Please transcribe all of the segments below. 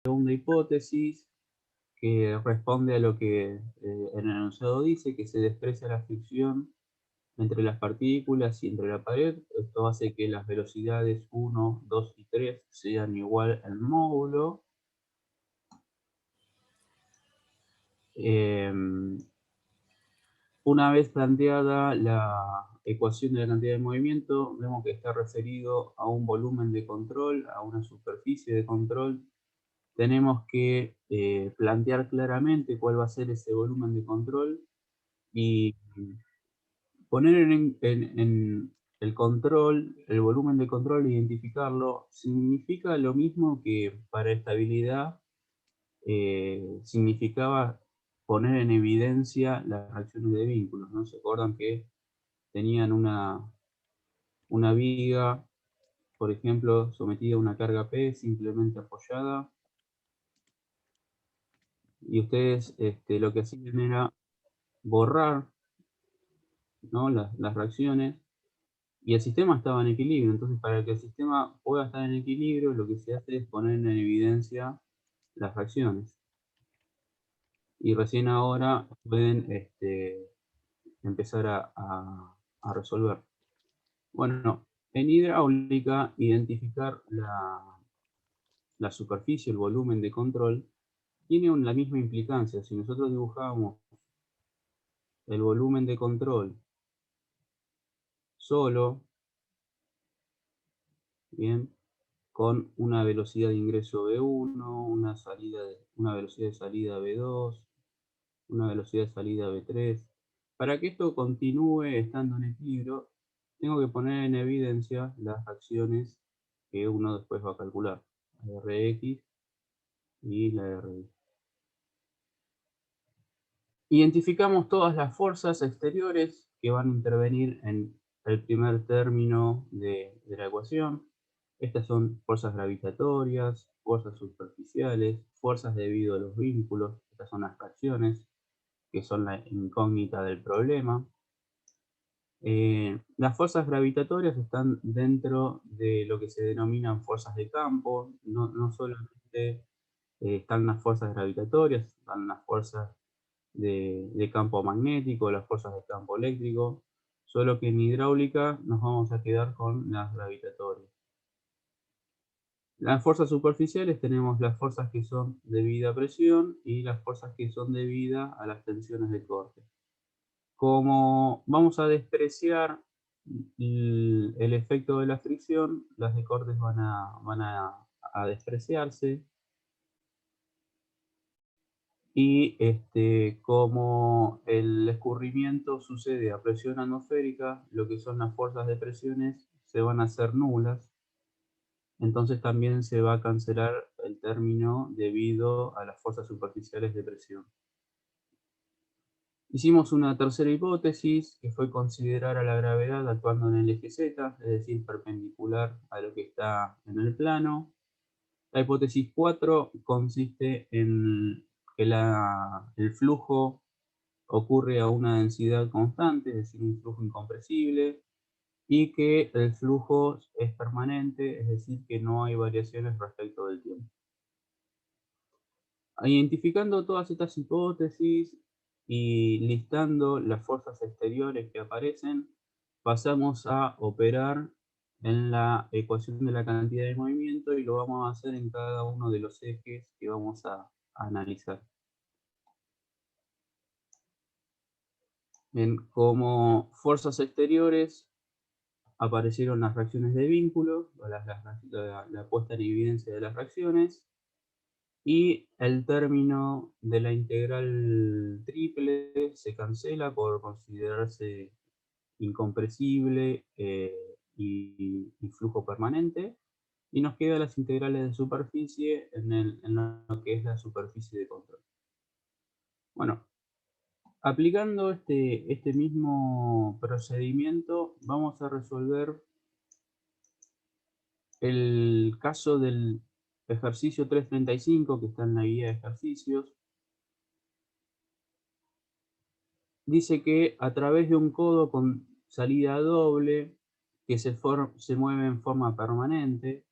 segunda hipótesis, que responde a lo que el enunciado dice, que se desprecia la fricción entre las partículas y entre la pared. Esto hace que las velocidades 1, 2 y 3 sean igual al módulo. Una vez planteada la ecuación de la cantidad de movimiento, vemos que está referido a un volumen de control, a una superficie de control. Tenemos que plantear claramente cuál va a ser ese volumen de control y poner en el control, el volumen de control, identificarlo, significa lo mismo que para estabilidad significaba poner en evidencia las reacciones de vínculos, ¿no? ¿Se acuerdan que tenían una viga, por ejemplo, sometida a una carga P simplemente apoyada, y ustedes lo que hacían era borrar, ¿no?, las reacciones, y el sistema estaba en equilibrio? Entonces, para que el sistema pueda estar en equilibrio, lo que se hace es poner en evidencia las reacciones. Y recién ahora pueden empezar a resolver. Bueno, en hidráulica, identificar la superficie, el volumen de control, tiene la misma implicancia. Si nosotros dibujamos el volumen de control solo, bien, con una velocidad de ingreso V1, una velocidad de salida V2, una velocidad de salida V3. Para que esto continúe estando en equilibrio, tengo que poner en evidencia las acciones que uno después va a calcular, la Rx y la Ry. Identificamos todas las fuerzas exteriores que van a intervenir en el primer término de la ecuación. Estas son fuerzas gravitatorias, fuerzas superficiales, fuerzas debido a los vínculos. Estas son las fracciones, que son la incógnita del problema. Las fuerzas gravitatorias están dentro de lo que se denominan fuerzas de campo. No solamente están las fuerzas gravitatorias, están las fuerzas de campo magnético, las fuerzas de campo eléctrico, solo que en hidráulica nos vamos a quedar con las gravitatorias. Las fuerzas superficiales tenemos las fuerzas que son debidas a presión y las fuerzas que son debidas a las tensiones de corte. Como vamos a despreciar el efecto de la fricción, las de cortes van a despreciarse. Y como el escurrimiento sucede a presión atmosférica, lo que son las fuerzas de presiones se van a hacer nulas. Entonces también se va a cancelar el término debido a las fuerzas superficiales de presión. Hicimos una tercera hipótesis, que fue considerar a la gravedad actuando en el eje Z, es decir, perpendicular a lo que está en el plano. La hipótesis 4 consiste en que el flujo ocurre a una densidad constante, es decir, un flujo incompresible, y que el flujo es permanente, es decir, que no hay variaciones respecto del tiempo. Identificando todas estas hipótesis y listando las fuerzas exteriores que aparecen, pasamos a operar en la ecuación de la cantidad de movimiento y lo vamos a hacer en cada uno de los ejes que vamos a analizar. Bien, como fuerzas exteriores aparecieron las reacciones de vínculo, la puesta en evidencia de las reacciones, y el término de la integral triple se cancela por considerarse incompresible y flujo permanente, y nos quedan las integrales de superficie en lo que es la superficie de control. Bueno, aplicando este mismo procedimiento, vamos a resolver el caso del ejercicio 335, que está en la guía de ejercicios. Dice que a través de un codo con salida doble que se mueve en forma permanente,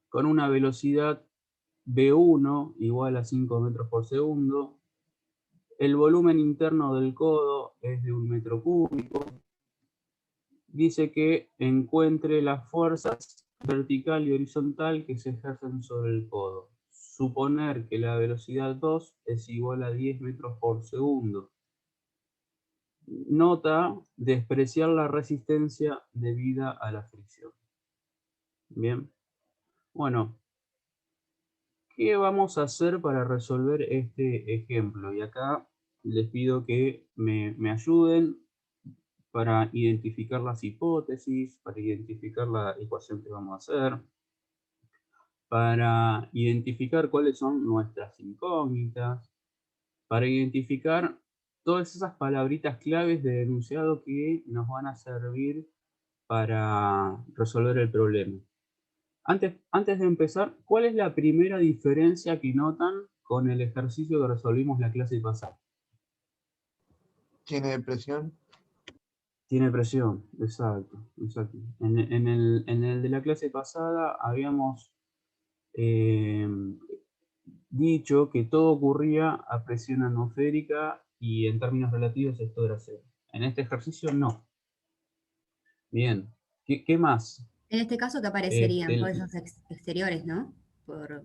con una velocidad V1 igual a 5 metros por segundo. El volumen interno del codo es de 1 metro cúbico. Dice que encuentre las fuerzas vertical y horizontal que se ejercen sobre el codo. Suponer que la velocidad 2 es igual a 10 metros por segundo. Nota: despreciar la resistencia debida a la fricción. Bien. Bueno, ¿qué vamos a hacer para resolver este ejemplo? Y acá les pido que me ayuden para identificar las hipótesis, para identificar la ecuación que vamos a hacer, para identificar cuáles son nuestras incógnitas, para identificar todas esas palabritas claves de enunciado que nos van a servir para resolver el problema. Antes de empezar, ¿cuál es la primera diferencia que notan con el ejercicio que resolvimos la clase pasada? Tiene presión. Tiene presión, exacto. En el de la clase pasada habíamos dicho que todo ocurría a presión atmosférica y en términos relativos esto era cero. En este ejercicio no. Bien, ¿qué más? En este caso, ¿qué aparecerían? Fuerzas exteriores, ¿no?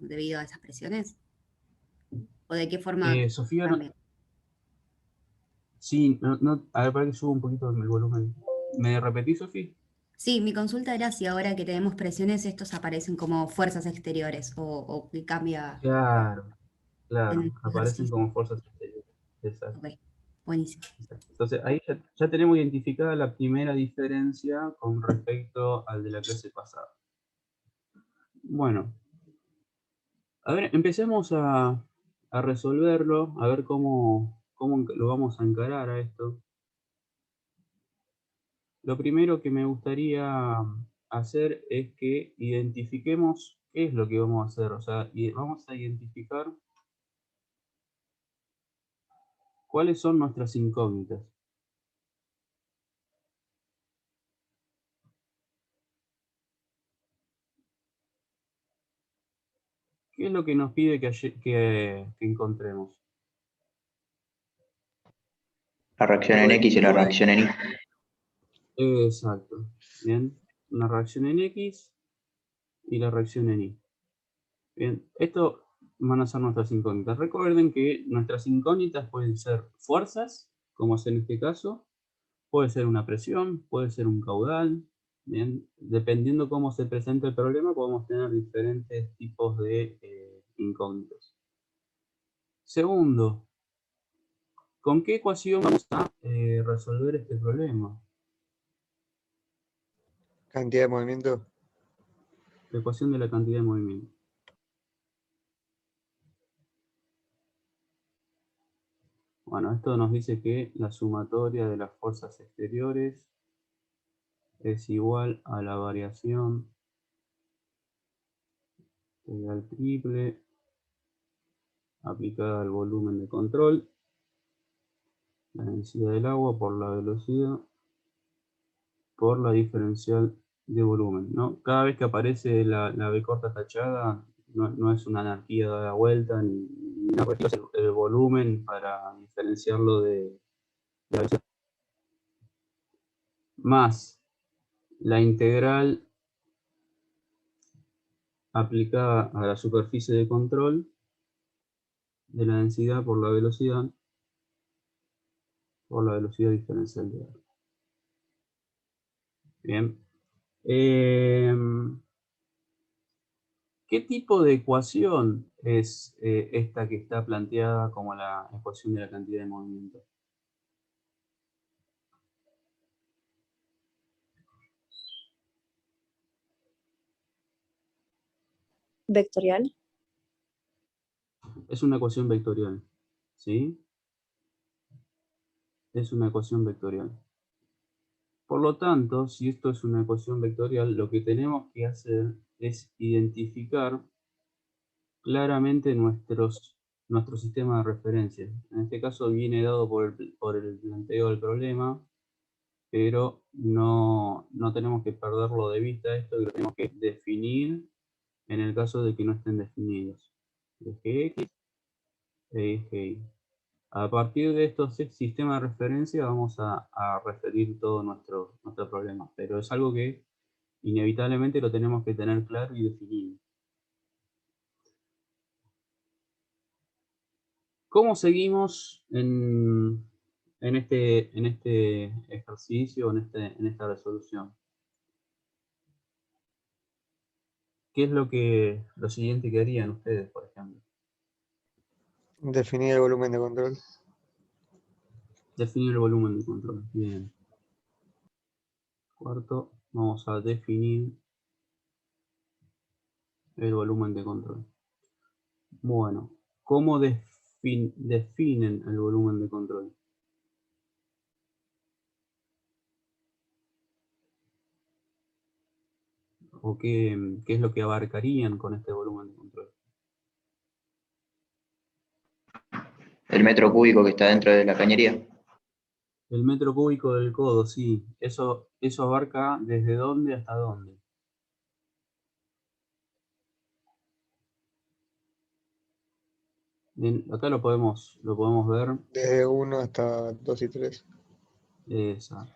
Debido a esas presiones. ¿O de qué forma Sofía, cambia? sí, a ver, para que suba un poquito el volumen. ¿Me repetís, Sofía? Sí, mi consulta era si ahora que tenemos presiones, estos aparecen como fuerzas exteriores o que cambia Claro, en claro, el aparecen ejercicio. como fuerzas exteriores. Exacto, Ok, buenísimo. exacto. Entonces ahí ya tenemos identificada la primera diferencia con respecto al de la clase pasada. Bueno, a ver, empecemos a resolverlo, a ver cómo lo vamos a encarar a esto. Lo primero que me gustaría hacer es que identifiquemos qué es lo que vamos a hacer. O sea, vamos a identificar cuáles son nuestras incógnitas. ¿Qué es lo que nos pide que encontremos? La reacción en X y la reacción en Y. Exacto. Bien. Una reacción en X y la reacción en Y. Bien. Esto van a ser nuestras incógnitas. Recuerden que nuestras incógnitas pueden ser fuerzas, como es en este caso. Puede ser una presión, puede ser un caudal. Bien. Dependiendo cómo se presente el problema, podemos tener diferentes tipos de incógnitas. Segundo, ¿con qué ecuación vamos a resolver este problema? Cantidad de movimiento. La ecuación de la cantidad de movimiento. Bueno, esto nos dice que la sumatoria de las fuerzas exteriores es igual a la variación integral triple aplicada al volumen de control, la densidad del agua por la velocidad, por la diferencial de volumen, ¿no? Cada vez que aparece la B corta tachada, no es una anarquía de la vuelta, ni una cuestión, el volumen para diferenciarlo de la velocidad. Más la integral aplicada a la superficie de control de la densidad por la velocidad diferencial de agua. Bien. ¿Qué tipo de ecuación es esta que está planteada como la ecuación de la cantidad de movimiento? Vectorial. Es una ecuación vectorial, ¿sí? Es una ecuación vectorial. Por lo tanto, si esto es una ecuación vectorial, lo que tenemos que hacer es identificar claramente nuestro sistema de referencia. En este caso viene dado por el planteo del problema, pero no tenemos que perderlo de vista esto, y lo tenemos que definir en el caso de que no estén definidos. Eje X e eje Y. A partir de estos sistemas de referencia vamos a referir todo nuestro problema, pero es algo que inevitablemente lo tenemos que tener claro y definido. ¿Cómo seguimos en este ejercicio, en esta resolución? ¿Qué es lo siguiente que harían ustedes, por ejemplo? Definir el volumen de control. Definir el volumen de control. Bien. Cuarto, vamos a definir el volumen de control. Bueno, ¿cómo definen el volumen de control? ¿O qué es lo que abarcarían con este volumen de control? El metro cúbico que está dentro de la cañería. El metro cúbico del codo, sí. Eso abarca desde dónde hasta dónde. Bien, acá lo podemos ver. Desde 1 hasta 2 y 3. Exacto.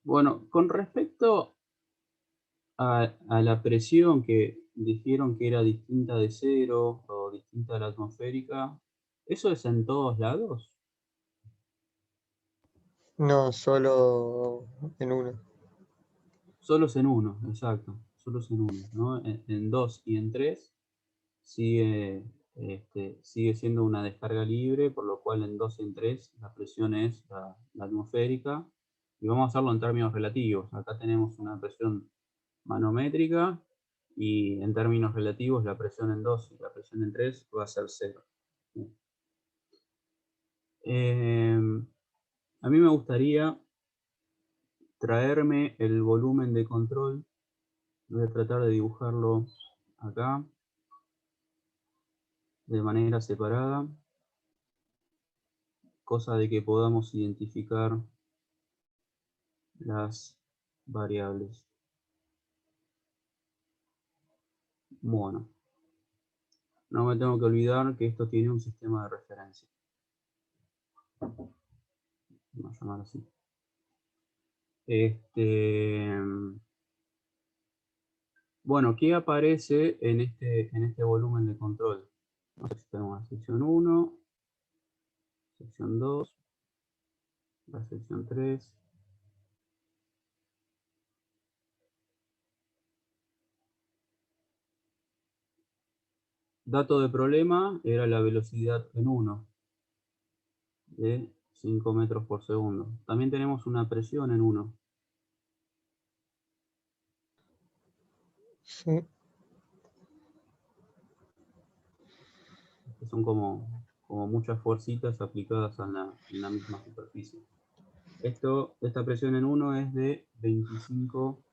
Bueno, con respecto a la presión que dijeron que era distinta de cero o distinta de la atmosférica, ¿eso es en todos lados? No, solo en 1. Solo es en uno, exacto. Solo es en uno, ¿no? En 2 y en 3 sigue siendo una descarga libre, por lo cual en 2 y en 3 la presión es la atmosférica. Y vamos a hacerlo en términos relativos. Acá tenemos una presión manométrica y en términos relativos la presión en 2 y la presión en 3 va a ser 0. A mí me gustaría traerme el volumen de control. Voy a tratar de dibujarlo acá de manera separada, cosa de que podamos identificar las variables. Bueno, no me tengo que olvidar que esto tiene un sistema de referencia. Vamos a llamar así. Bueno, ¿qué aparece en este volumen de control? No sé si tenemos la sección 1, sección 2, la sección 3. Dato de problema era la velocidad en 1 de 5 metros por segundo. También tenemos una presión en 1. Sí. Que son como muchas fuercitas aplicadas en la misma superficie. Esta presión en 1 es de 25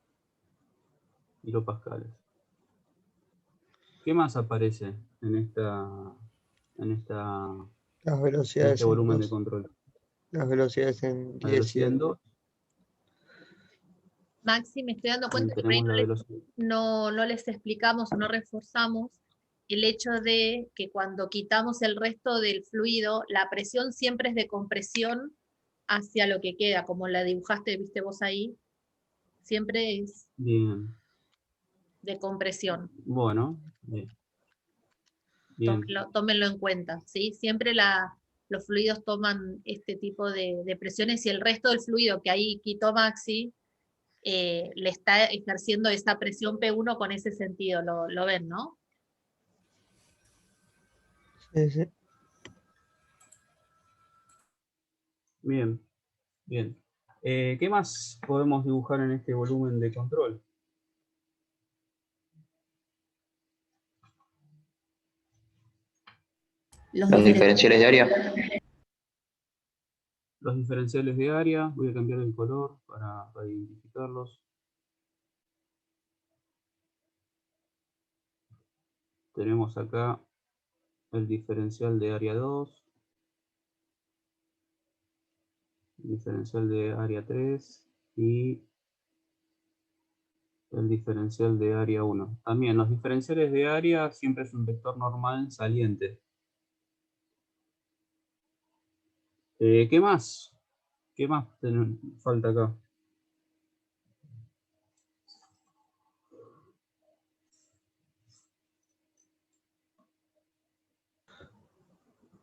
kilopascales. ¿Qué más aparece en Las velocidades este en volumen de 2. control? Las velocidades en La 10 y velocidad en en 2. Maxi, me estoy dando cuenta que por ahí Tenemos la velocidad. no les explicamos o no reforzamos el hecho de que cuando quitamos el resto del fluido, la presión siempre es de compresión hacia lo que queda, como la dibujaste, viste vos ahí, siempre es Bien. de compresión. Bueno. Bien. Tómenlo en cuenta, ¿sí? Siempre los fluidos toman este tipo de presiones y el resto del fluido que ahí quitó Maxi, le está ejerciendo esa presión P1 con ese sentido, lo ven, ¿no? Sí, sí. Bien. Bien. ¿Qué más podemos dibujar en este volumen de control? Los diferenciales de área. Los diferenciales de área, voy a cambiar el color para identificarlos. Tenemos acá el diferencial de área 2, el diferencial de área 3 y el diferencial de área 1. También los diferenciales de área siempre es un vector normal saliente. ¿Qué más? ¿Qué más falta acá?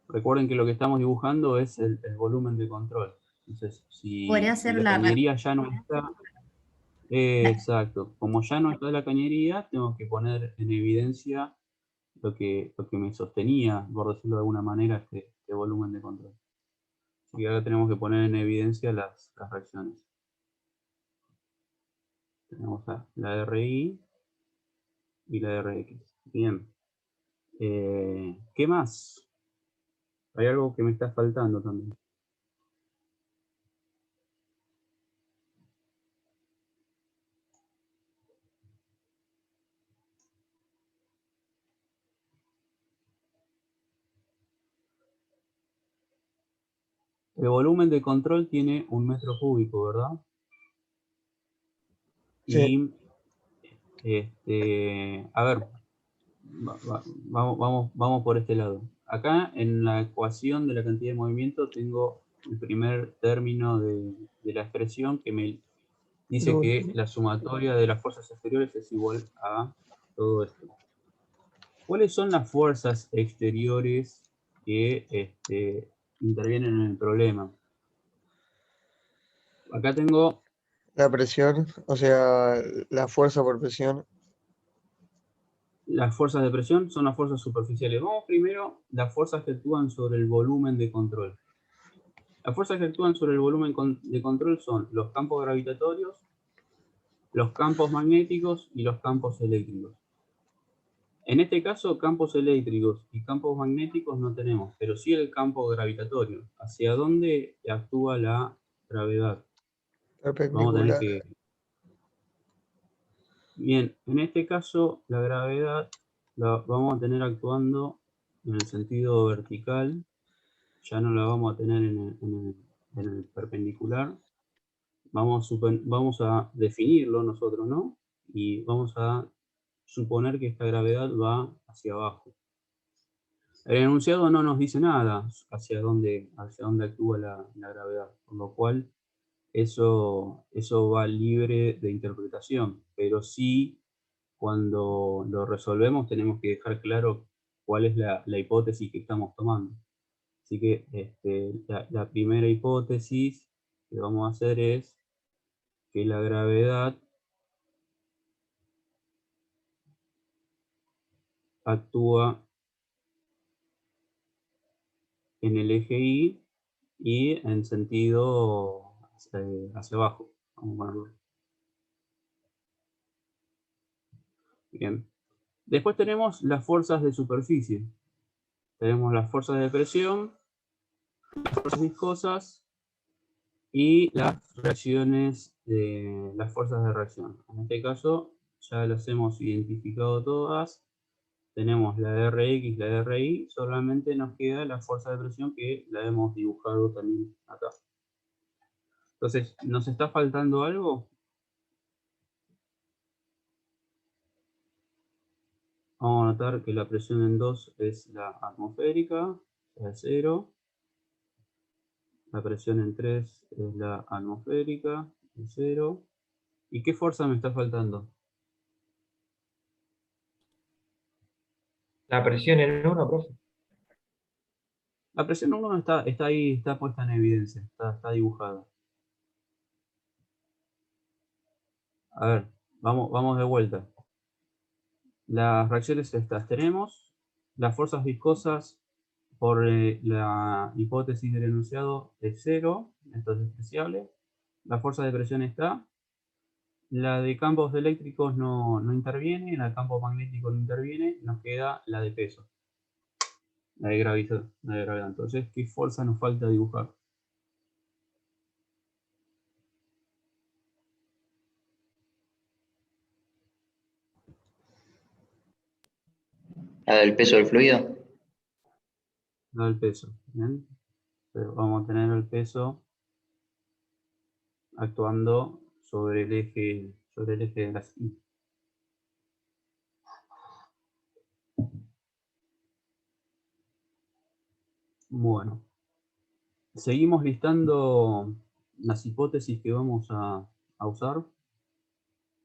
Recuerden que lo que estamos dibujando es el volumen de control. Entonces, si la cañería ya no está... exacto. Como ya no está la cañería, tengo que poner en evidencia lo que me sostenía, por decirlo de alguna manera, este volumen de control. Así que ahora tenemos que poner en evidencia las reacciones. Tenemos la RI y la RX. Bien. ¿Qué más? Hay algo que me está faltando también. El volumen de control tiene 1 metro cúbico, ¿verdad? Sí. Y, a ver, vamos por este lado. Acá en la ecuación de la cantidad de movimiento tengo el primer término de la expresión que me dice que la sumatoria de las fuerzas exteriores es igual a todo esto. ¿Cuáles son las fuerzas exteriores que intervienen en el problema? Acá tengo... La presión, o sea, la fuerza por presión. Las fuerzas de presión son las fuerzas superficiales. Vamos primero, las fuerzas que actúan sobre el volumen de control. Las fuerzas que actúan sobre el volumen de control son los campos gravitatorios, los campos magnéticos y los campos eléctricos. En este caso, campos eléctricos y campos magnéticos no tenemos, pero sí el campo gravitatorio. ¿Hacia dónde actúa la gravedad? Vamos a tener que... Bien, en este caso, la gravedad la vamos a tener actuando en el sentido vertical. Ya no la vamos a tener en el perpendicular. Vamos a definirlo nosotros, ¿no? Y vamos a suponer que esta gravedad va hacia abajo. El enunciado no nos dice nada hacia dónde actúa la gravedad, por lo cual eso va libre de interpretación, pero sí cuando lo resolvemos tenemos que dejar claro cuál es la hipótesis que estamos tomando. Así que la primera hipótesis que vamos a hacer es que la gravedad actúa en el eje y en sentido hacia abajo. Vamos a ponerlo. Bien. Después tenemos las fuerzas de superficie. Tenemos las fuerzas de presión, las fuerzas viscosas y las reacciones, las fuerzas de reacción. En este caso ya las hemos identificado todas. Tenemos la RX, la RI, solamente nos queda la fuerza de presión que la hemos dibujado también acá. Entonces, ¿nos está faltando algo? Vamos a notar que la presión en 2 es la atmosférica, es 0. La presión en 3 es la atmosférica, es 0. ¿Y qué fuerza me está faltando? La presión en 1, profe. La presión en 1 está ahí, está puesta en evidencia, está dibujada. A ver, vamos de vuelta. Las reacciones estas. Tenemos las fuerzas viscosas por la hipótesis del enunciado es 0, esto es despreciable. La fuerza de presión está. La de campos eléctricos no interviene, la de campo magnético no interviene, nos queda la de peso. La de gravedad. Entonces, ¿qué fuerza nos falta dibujar? La del peso del fluido. La del peso. ¿Bien? Pero vamos a tener el peso actuando sobre el eje sobre el eje de las Y. Bueno, seguimos listando las hipótesis que vamos a usar.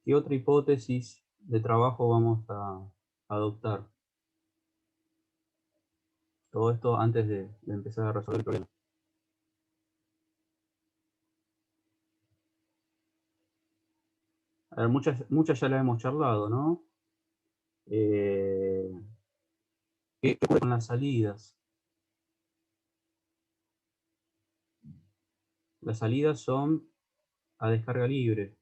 ¿Qué otra hipótesis de trabajo vamos a adoptar? Todo esto antes de empezar a resolver el problema. A ver, muchas ya las hemos charlado, ¿no? ¿Qué ocurre con las salidas? Las salidas son a descarga libre.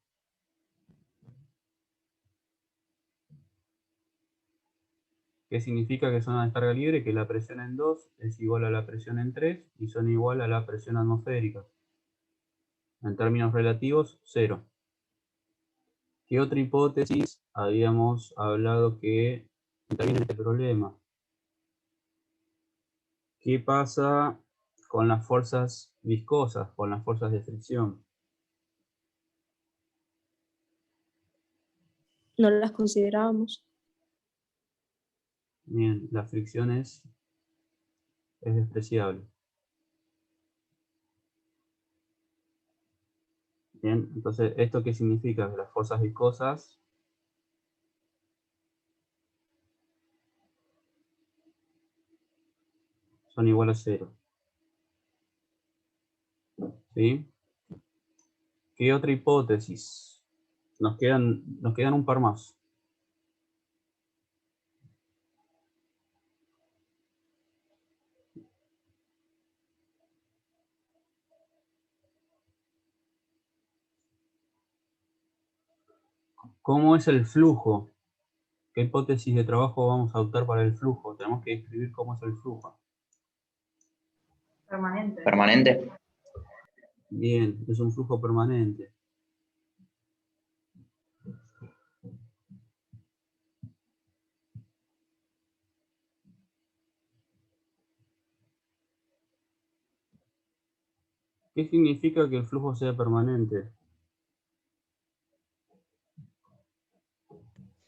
¿Qué significa que son a descarga libre? Que la presión en 2 es igual a la presión en 3 y son igual a la presión atmosférica. En términos relativos, 0. ¿Qué otra hipótesis habíamos hablado que interviene en este problema? ¿Qué pasa con las fuerzas viscosas, con las fuerzas de fricción? No las considerábamos. Bien, la fricción es despreciable. Bien, entonces, ¿esto qué significa? Que las fuerzas viscosas son igual a 0. ¿Sí? ¿Qué otra hipótesis? Nos quedan un par más. ¿Cómo es el flujo? ¿Qué hipótesis de trabajo vamos a adoptar para el flujo? Tenemos que describir cómo es el flujo. Permanente. Permanente. Bien, es un flujo permanente. ¿Qué significa que el flujo sea permanente?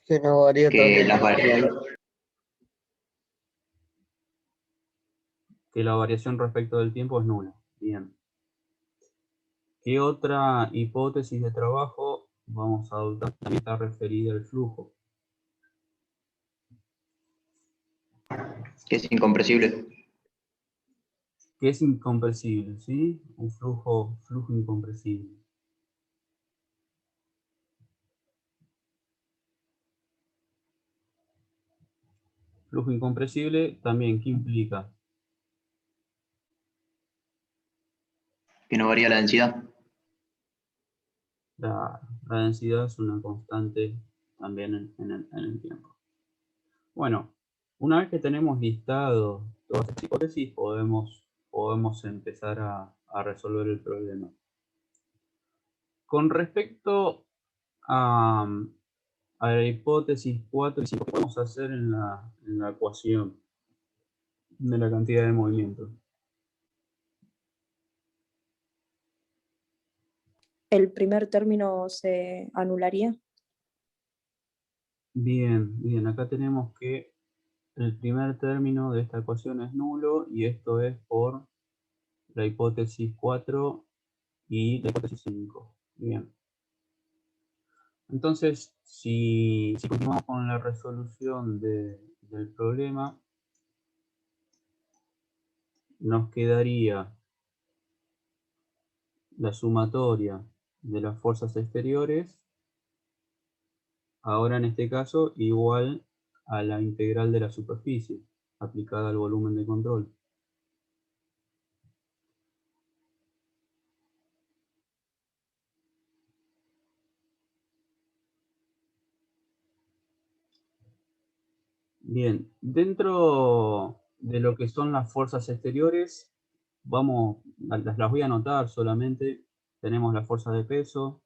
Que no varía Que también. las variables. Que la variación respecto del tiempo es nula. Bien. ¿Qué otra hipótesis de trabajo vamos a adoptar? También está referida al flujo. Que es incompresible. Que es incompresible, ¿sí? Un flujo incompresible. Flujo incompresible también, ¿qué implica? Que no varía la densidad. La densidad es una constante también en el tiempo. Bueno, una vez que tenemos listado todas estas hipótesis, podemos empezar a resolver el problema. Con respecto a la hipótesis 4 y 5, ¿qué podemos hacer en la ecuación de la cantidad de movimiento? ¿El primer término se anularía? Bien, bien, acá tenemos que el primer término de esta ecuación es nulo y esto es por la hipótesis 4 y la hipótesis 5. Bien. Entonces, si continuamos con la resolución del problema, nos quedaría la sumatoria de las fuerzas exteriores, ahora en este caso igual a la integral de la superficie aplicada al volumen de control. Bien, dentro de lo que son las fuerzas exteriores, las voy a anotar solamente. Tenemos las fuerzas de peso,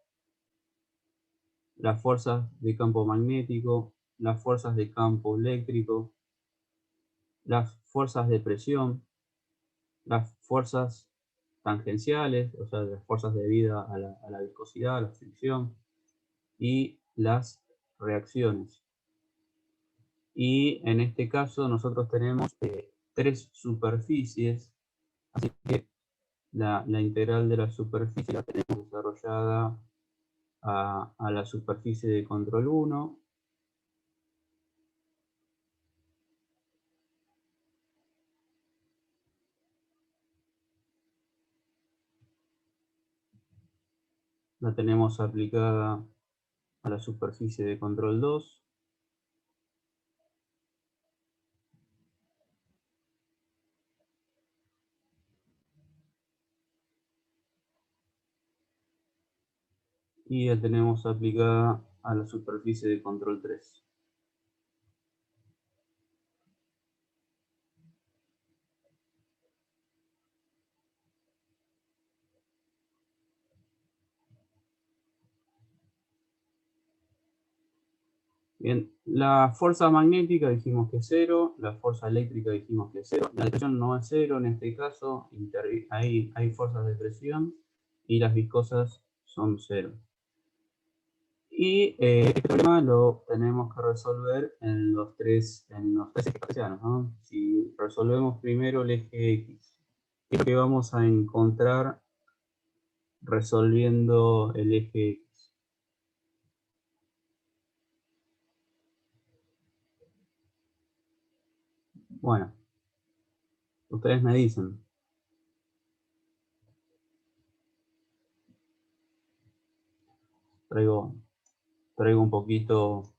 las fuerzas de campo magnético, las fuerzas de campo eléctrico, las fuerzas de presión, las fuerzas tangenciales, o sea, las fuerzas debidas a la viscosidad, a la fricción, y las reacciones. Y en este caso nosotros tenemos 3 superficies, así que la integral de la superficie la tenemos desarrollada a la superficie de control 1. La tenemos aplicada a la superficie de control 2. Y la tenemos aplicada a la superficie de control 3. Bien, la fuerza magnética dijimos que es 0, la fuerza eléctrica dijimos que es 0, la presión no es 0 en este caso, hay fuerzas de presión y las viscosas son 0. Y este problema lo tenemos que resolver en los tres ejes cartesianos, ¿no? Si resolvemos primero el eje X, ¿qué es lo que vamos a encontrar resolviendo el eje X? Bueno, ustedes me dicen. Traigo un poquito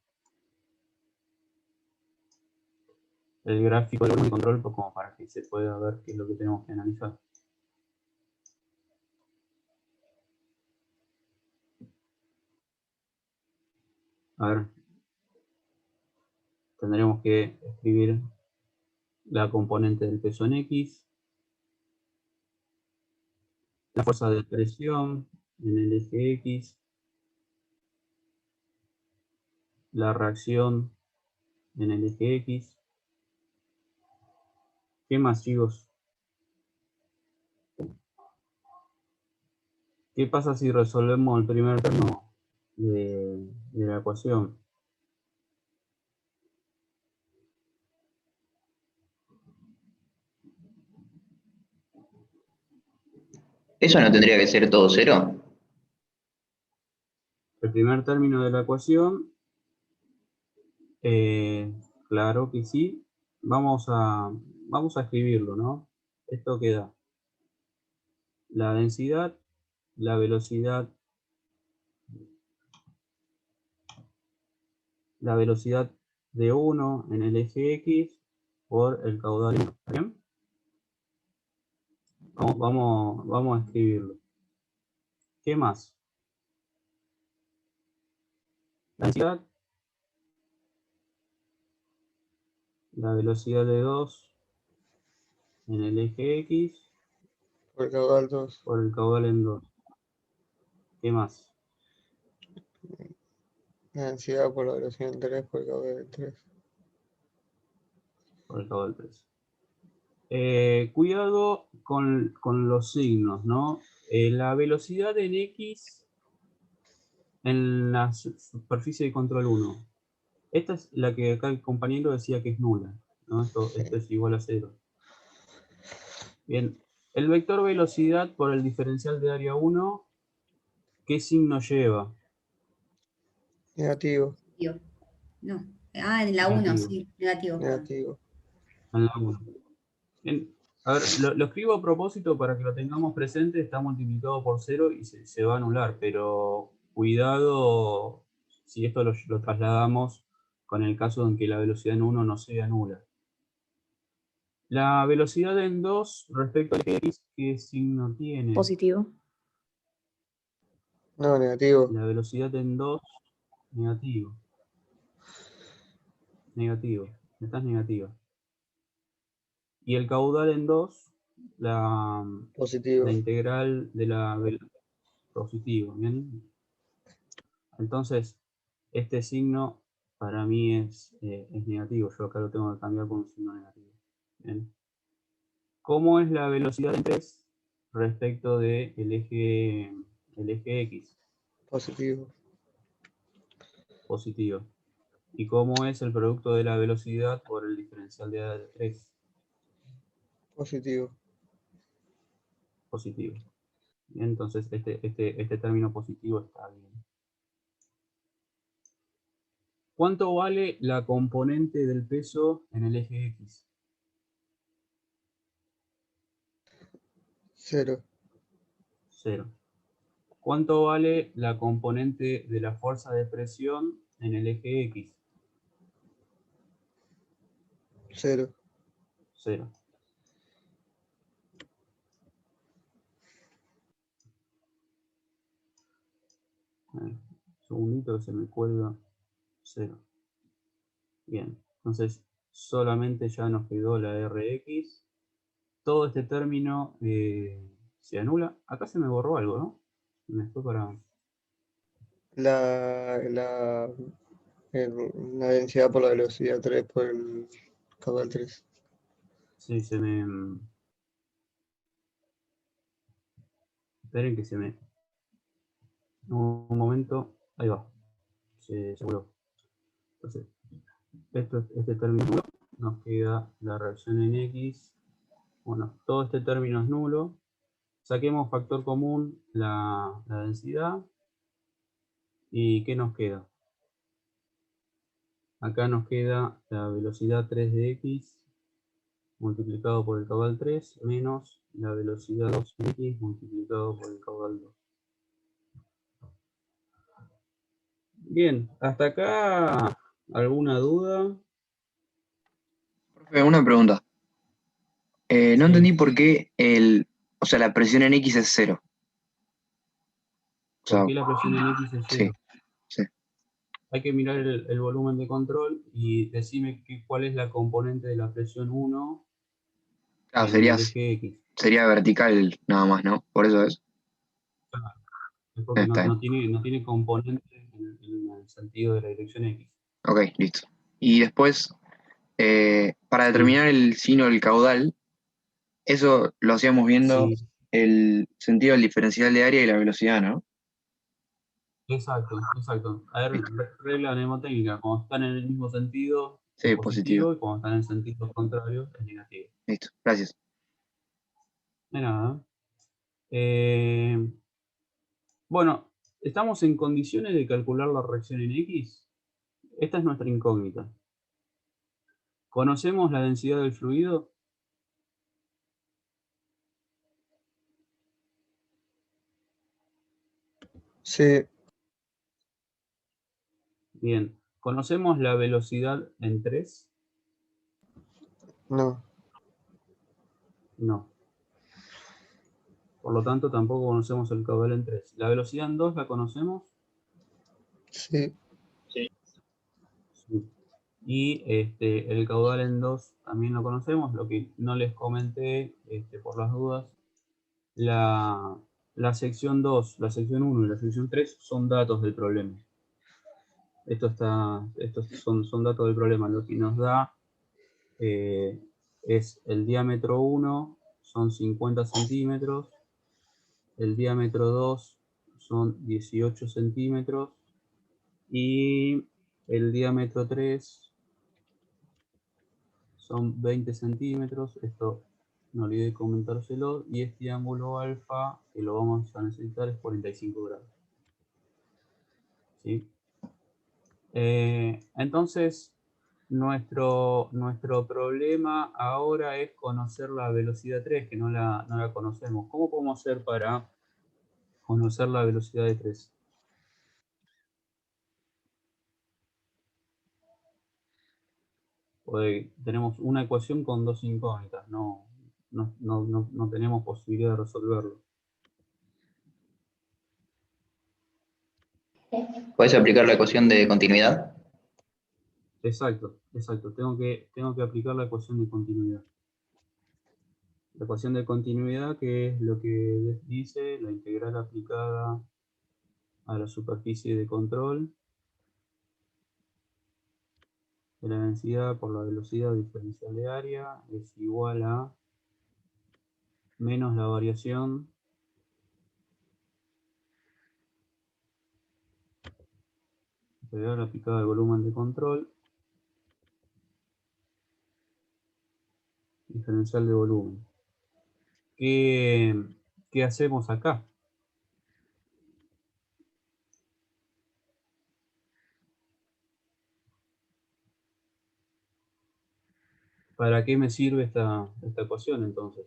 el gráfico del volumen de control como para que se pueda ver qué es lo que tenemos que analizar. A ver, tendremos que escribir la componente del peso en X, la fuerza de presión en el eje X, la reacción en el eje X. ¿Qué más, chicos? ¿Qué pasa si resolvemos el primer término de la ecuación? ¿Eso no tendría que ser todo 0? El primer término de la ecuación, claro que sí. Vamos a escribirlo, ¿no? Esto queda la densidad, la velocidad de 1 en el eje X por el caudal. ¿Está bien? Vamos a escribirlo. ¿Qué más? La densidad, la velocidad de 2 en el eje X Por el caudal 2. por el caudal en 2. ¿Qué más? La densidad por la velocidad en 3 por el caudal en 3. Por el caudal 3. Cuidado con los signos, ¿no? La velocidad en X en la superficie de control 1. Esta es la que acá el compañero decía que es nula, ¿no? Esto es igual a 0. Bien, el vector velocidad por el diferencial de área 1, ¿qué signo lleva? Negativo. No. Ah, en la 1, sí, negativo. Negativo. En la 1. Bien, a ver, lo escribo a propósito para que lo tengamos presente, está multiplicado por 0 y se va a anular, pero cuidado si esto lo trasladamos con el caso en que la velocidad en 1 no sea nula. La velocidad en 2 respecto al X, ¿qué signo tiene? Positivo. No, negativo. La velocidad en 2, negativo. Negativo. Esta es negativa. Y el caudal en 2, Positivo. la integral de la velocidad positivo. ¿Bien? Entonces, este signo para mí es negativo. Yo acá lo tengo que cambiar por un signo negativo. ¿Bien? ¿Cómo es la velocidad en 3 respecto del eje X? Positivo. Positivo. ¿Y cómo es el producto de la velocidad por el diferencial de área de 3? Positivo. Positivo. Bien, entonces este término positivo está bien. ¿Cuánto vale la componente del peso en el eje X? 0. 0. ¿Cuánto vale la componente de la fuerza de presión en el eje X? 0. 0. Un segundito que se me cuelga. 0. Bien, entonces solamente ya nos quedó la Rx. Todo este término se anula. Acá se me borró algo, ¿no? Me fue para... La densidad por la velocidad 3 por el caudal 3. Sí, se me... Esperen que se me... Un momento. Ahí va. Se volvió. Entonces, este término nulo, nos queda la reacción en X. Bueno, todo este término es nulo. Saquemos factor común la densidad. ¿Y qué nos queda? Acá nos queda la velocidad 3 de X multiplicado por el caudal 3 menos la velocidad 2 de X multiplicado por el caudal 2. Bien, hasta acá, ¿alguna duda? Profe, una pregunta. No Sí. entendí por qué o sea, la presión en X es 0. O sea, ¿Por qué la presión en X es sí, 0? sí. Hay que mirar el volumen de control y decime cuál es la componente de la presión 1 Claro, en el eje X. sería vertical nada más, ¿no? Por eso es. Es porque Está bien. no tiene componente en el sentido de la dirección X. Ok, listo. Y después, para Sí, determinar el signo del caudal, eso lo hacíamos viendo sí, el sentido del diferencial de área y la velocidad, ¿no? exacto, exacto. A ver, Listo. regla mnemotécnica, cuando están en el mismo sentido es Sí, positivo. positivo y cuando están en sentidos contrarios es negativo. Listo, gracias. De nada. Eh, bueno, ¿estamos en condiciones de calcular la reacción en X? Esta es nuestra incógnita. ¿Conocemos la densidad del fluido? Sí. Bien. ¿Conocemos la velocidad en 3? No. No. Por lo tanto, tampoco conocemos el caudal en 3. ¿La velocidad en 2 la conocemos? Sí. Sí. Y el caudal en 2 también lo conocemos. Lo que no les comenté, por las dudas, la sección 2, la sección 1 y la sección 3 son datos del problema. Estos son datos del problema. Lo que nos da es el diámetro 1, son 50 centímetros. El diámetro 2 son 18 centímetros. Y el diámetro 3 son 20 centímetros. Esto no olvidé comentárselo. Y este ángulo alfa, que lo vamos a necesitar, es 45 grados. ¿Sí? Entonces, nuestro problema ahora es conocer la velocidad 3, que no la conocemos. ¿Cómo podemos hacer para conocer la velocidad de 3? Porque tenemos una ecuación con dos incógnitas, no tenemos posibilidad de resolverlo. ¿Puedes aplicar la ecuación de continuidad? Exacto. Tengo que aplicar la ecuación de continuidad. La ecuación de continuidad, que es lo que dice la integral aplicada a la superficie de control de la densidad por la velocidad diferencial de área es igual a menos la variación Integral aplicado al volumen de control. Diferencial de volumen. ¿Qué hacemos acá? ¿Para qué me sirve esta ecuación entonces?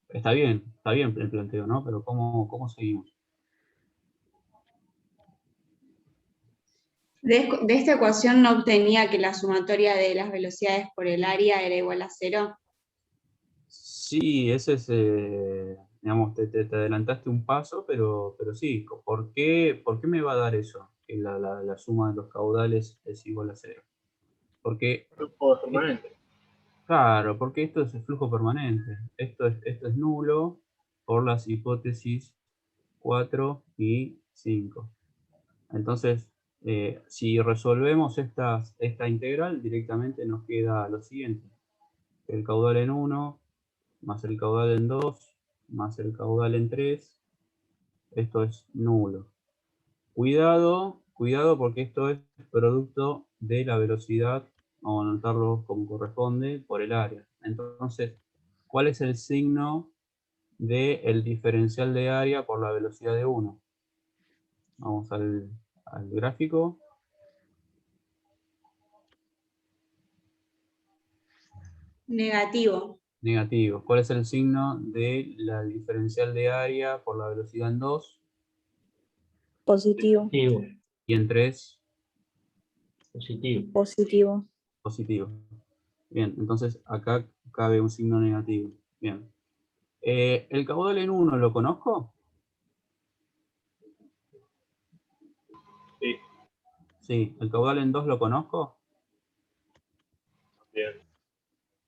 Está bien el planteo, ¿no? Pero ¿cómo seguimos? De esta ecuación no obtenía que la sumatoria de las velocidades por el área era igual a 0. Sí, ese es, digamos, te adelantaste un paso, pero sí. ¿Por qué me va a dar eso? Que la suma de los caudales es igual a 0. Porque, Flujo permanente. claro, porque esto es el flujo permanente. Esto es nulo por las hipótesis 4 y 5. Entonces, si resolvemos esta integral, directamente nos queda lo siguiente. El caudal en 1, más el caudal en 2, más el caudal en 3. Esto es nulo. Cuidado porque esto es producto de la velocidad, vamos a anotarlo como corresponde, por el área. Entonces, ¿cuál es el signo del diferencial de área por la velocidad de 1? Vamos al gráfico. Negativo. Negativo. ¿Cuál es el signo de la diferencial de área por la velocidad en 2? Positivo. Y en 3, Positivo. positivo. Bien, entonces acá cabe un signo negativo. Bien. ¿El caudal en 1 lo conozco? Sí. Sí. ¿El caudal en 2 lo conozco? Bien.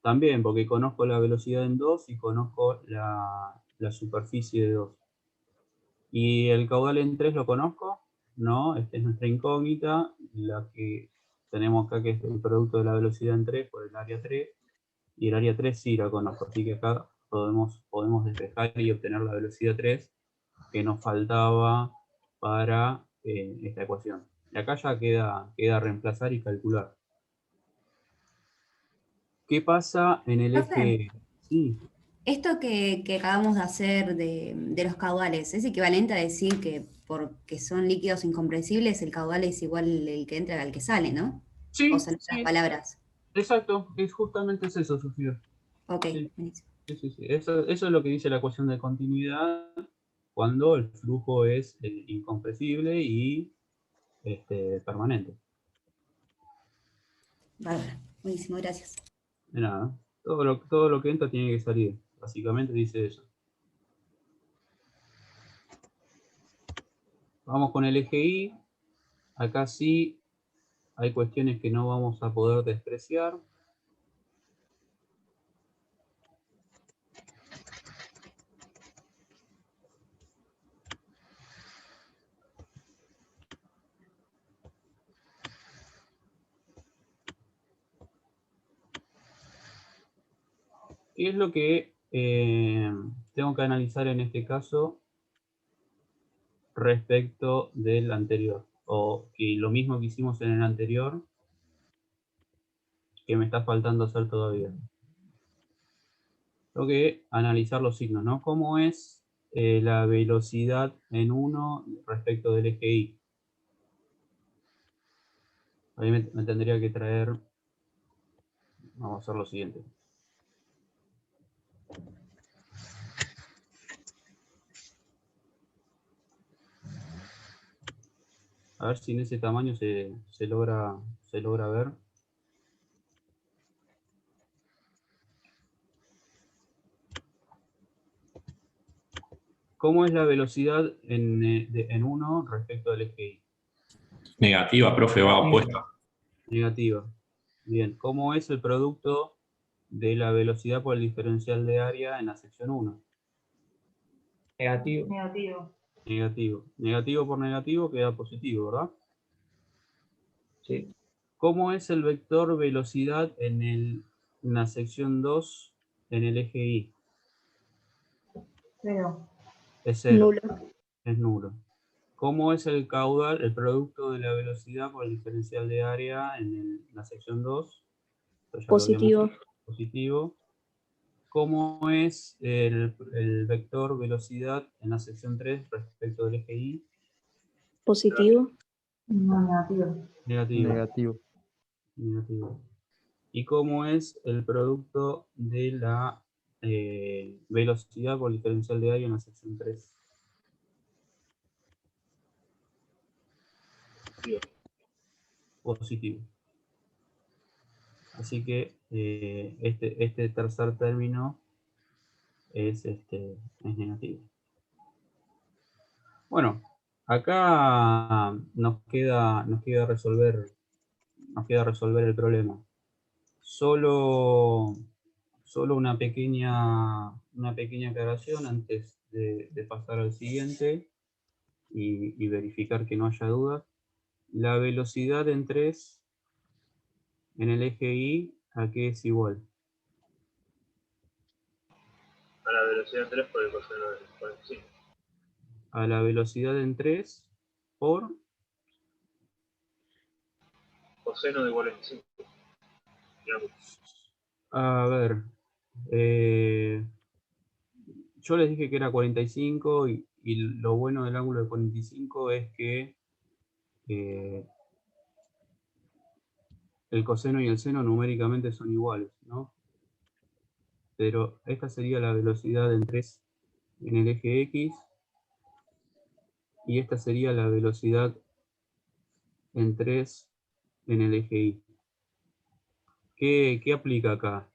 También, porque conozco la velocidad en 2 y conozco la superficie de 2. ¿Y el caudal en 3 lo conozco? No, esta es nuestra incógnita, la que tenemos acá, que es el producto de la velocidad en 3 por el área 3, y el área 3 sí la conozco, así que acá podemos despejar y obtener la velocidad 3 que nos faltaba para esta ecuación. Y acá ya queda reemplazar y calcular. ¿Qué pasa en el eje? Sí. Esto que acabamos de hacer de los caudales, ¿es equivalente a decir que porque son líquidos incompresibles, el caudal es igual el que entra al que sale, ¿no? Sí, O son otras palabras. Exacto, justamente es eso, Sofía. Ok, Sí, buenísimo. sí. Eso es lo que dice la ecuación de continuidad cuando el flujo es incompresible y permanente. Bárbara, buenísimo, gracias. De nada. Todo lo que entra tiene que salir. Básicamente dice eso. Vamos con el eje Y. Acá sí hay cuestiones que no vamos a poder despreciar. ¿Qué es lo que tengo que analizar en este caso respecto del anterior? O que lo mismo que hicimos en el anterior, que me está faltando hacer todavía. Tengo que analizar los signos, ¿no? ¿Cómo es la velocidad en 1 respecto del eje Y? Ahí me tendría que traer... Vamos a hacer lo siguiente. A ver si en ese tamaño se logra ver. ¿Cómo es la velocidad en 1 respecto al eje Y? Negativa, profe, va opuesta. Negativa. Bien. ¿Cómo es el producto de la velocidad por el diferencial de área en la sección 1? Negativo. Negativo. Negativo por negativo queda positivo, ¿verdad? Sí. ¿Cómo es el vector velocidad en la sección 2 en el eje Y? Cero. Es 0. Nulo. Es nulo. ¿Cómo es el caudal, el producto de la velocidad por el diferencial de área en la sección 2? Esto ya lo habíamos Positivo. hecho, positivo. ¿Cómo es el vector velocidad en la sección 3 respecto del eje Y? Positivo. No, negativo. Negativo. Negativo. Negativo. ¿Y cómo es el producto de la velocidad por diferencial de área en la sección 3? Positivo. Así que este tercer término es negativo. Bueno, acá nos queda resolver el problema. Solo una pequeña aclaración antes de pasar al siguiente y verificar que no haya dudas. La velocidad en 3 en el eje Y, ¿a qué es igual? A la velocidad 3 por el coseno de 45. A la velocidad en 3 por Coseno de 45. A ver, yo les dije que era 45 y lo bueno del ángulo de 45 es que el coseno y el seno numéricamente son iguales, ¿no? Pero esta sería la velocidad en 3 en el eje X y esta sería la velocidad en 3 en el eje Y. ¿Qué aplica acá?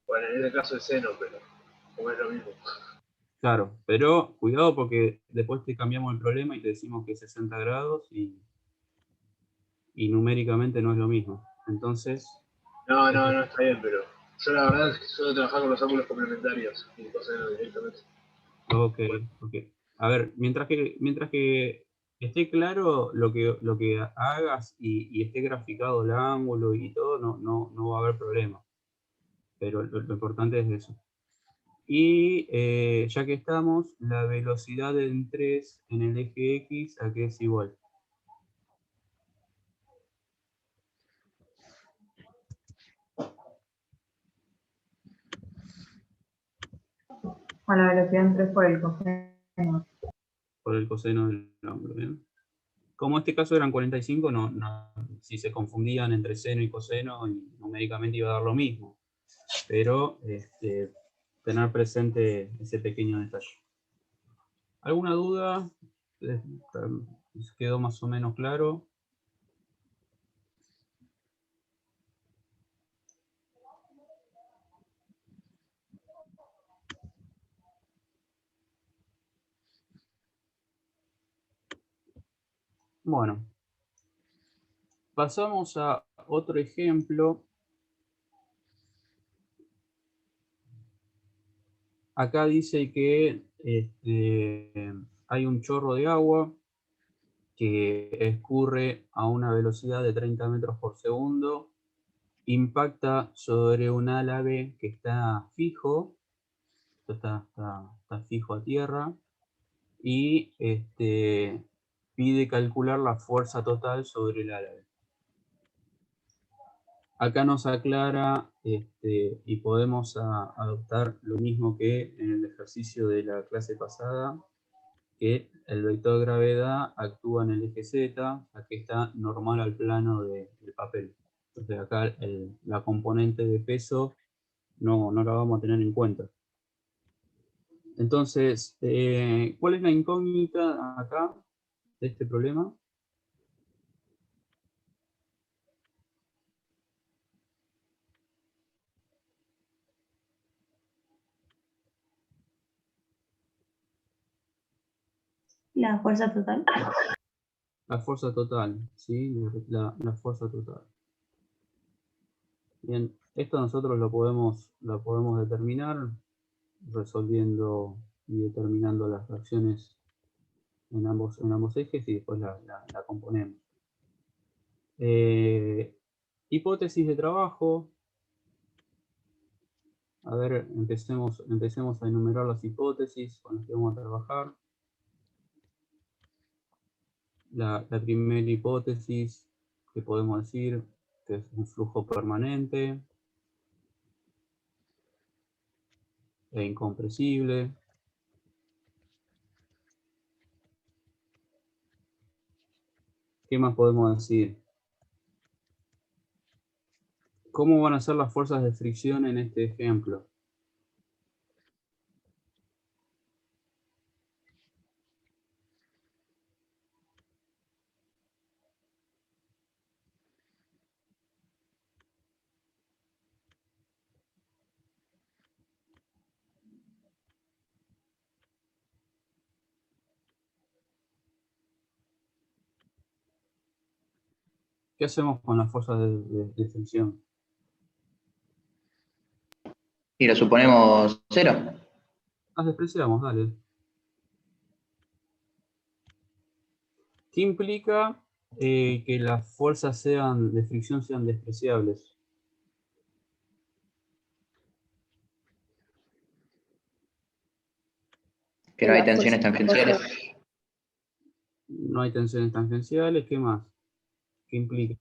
Bueno, en este caso es seno, pero como es lo mismo. Claro, pero cuidado porque después te cambiamos el problema y te decimos que es 60 grados y numéricamente no es lo mismo. Entonces... No, está bien, pero yo la verdad es que suelo trabajar con los ángulos complementarios y coseno directamente. Ok. A ver, mientras que esté claro lo que hagas y esté graficado el ángulo y todo, no va a haber problema. Pero lo importante es eso. Y ya que estamos, la velocidad en 3 en el eje X, ¿a qué es igual? A la velocidad en 3 por el coseno. Por el coseno del ángulo, ¿bien? Como en este caso eran 45, si se confundían entre seno y coseno, y numéricamente iba a dar lo mismo. Pero tener presente ese pequeño detalle. ¿Alguna duda? ¿Les quedó más o menos claro? Bueno, pasamos a otro ejemplo. Acá dice que hay un chorro de agua que escurre a una velocidad de 30 metros por segundo, impacta sobre un álave que está fijo, está fijo a tierra, y pide calcular la fuerza total sobre el álave. Acá nos aclara y podemos adoptar lo mismo que en el ejercicio de la clase pasada, que el vector de gravedad actúa en el eje Z, aquí está normal al plano del papel. Entonces acá la componente de peso no la vamos a tener en cuenta. Entonces, ¿cuál es la incógnita acá de este problema? La fuerza total. La fuerza total, ¿sí? La fuerza total. Bien, esto nosotros lo podemos determinar resolviendo y determinando las fracciones en ambos ejes y después la componemos. Hipótesis de trabajo. A ver, empecemos a enumerar las hipótesis con las que vamos a trabajar. La primera hipótesis que podemos decir que es un flujo permanente e incompresible. ¿Qué más podemos decir? ¿Cómo van a ser las fuerzas de fricción en este ejemplo? ¿Qué hacemos con las fuerzas de fricción? Y lo suponemos 0. Las despreciamos, dale. ¿Qué implica que las fuerzas de fricción sean despreciables? Que no hay Las tensiones fuerzas tangenciales. No hay tensiones tangenciales. ¿Qué más? ¿Qué implica?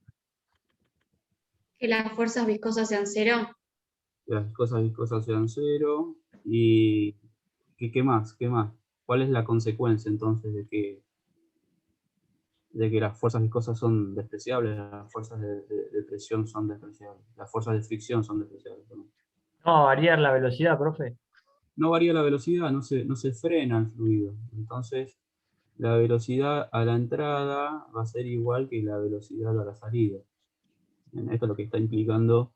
Que las fuerzas viscosas sean 0. Que las cosas viscosas sean 0. ¿Y qué más? ¿Qué más? ¿Cuál es la consecuencia entonces de que las fuerzas viscosas son despreciables, las fuerzas de presión son despreciables, las fuerzas de fricción son despreciables? Perdón. No, variar la velocidad, profe. No varía la velocidad, no se frena el fluido. Entonces, la velocidad a la entrada va a ser igual que la velocidad a la salida. Esto es lo que está implicando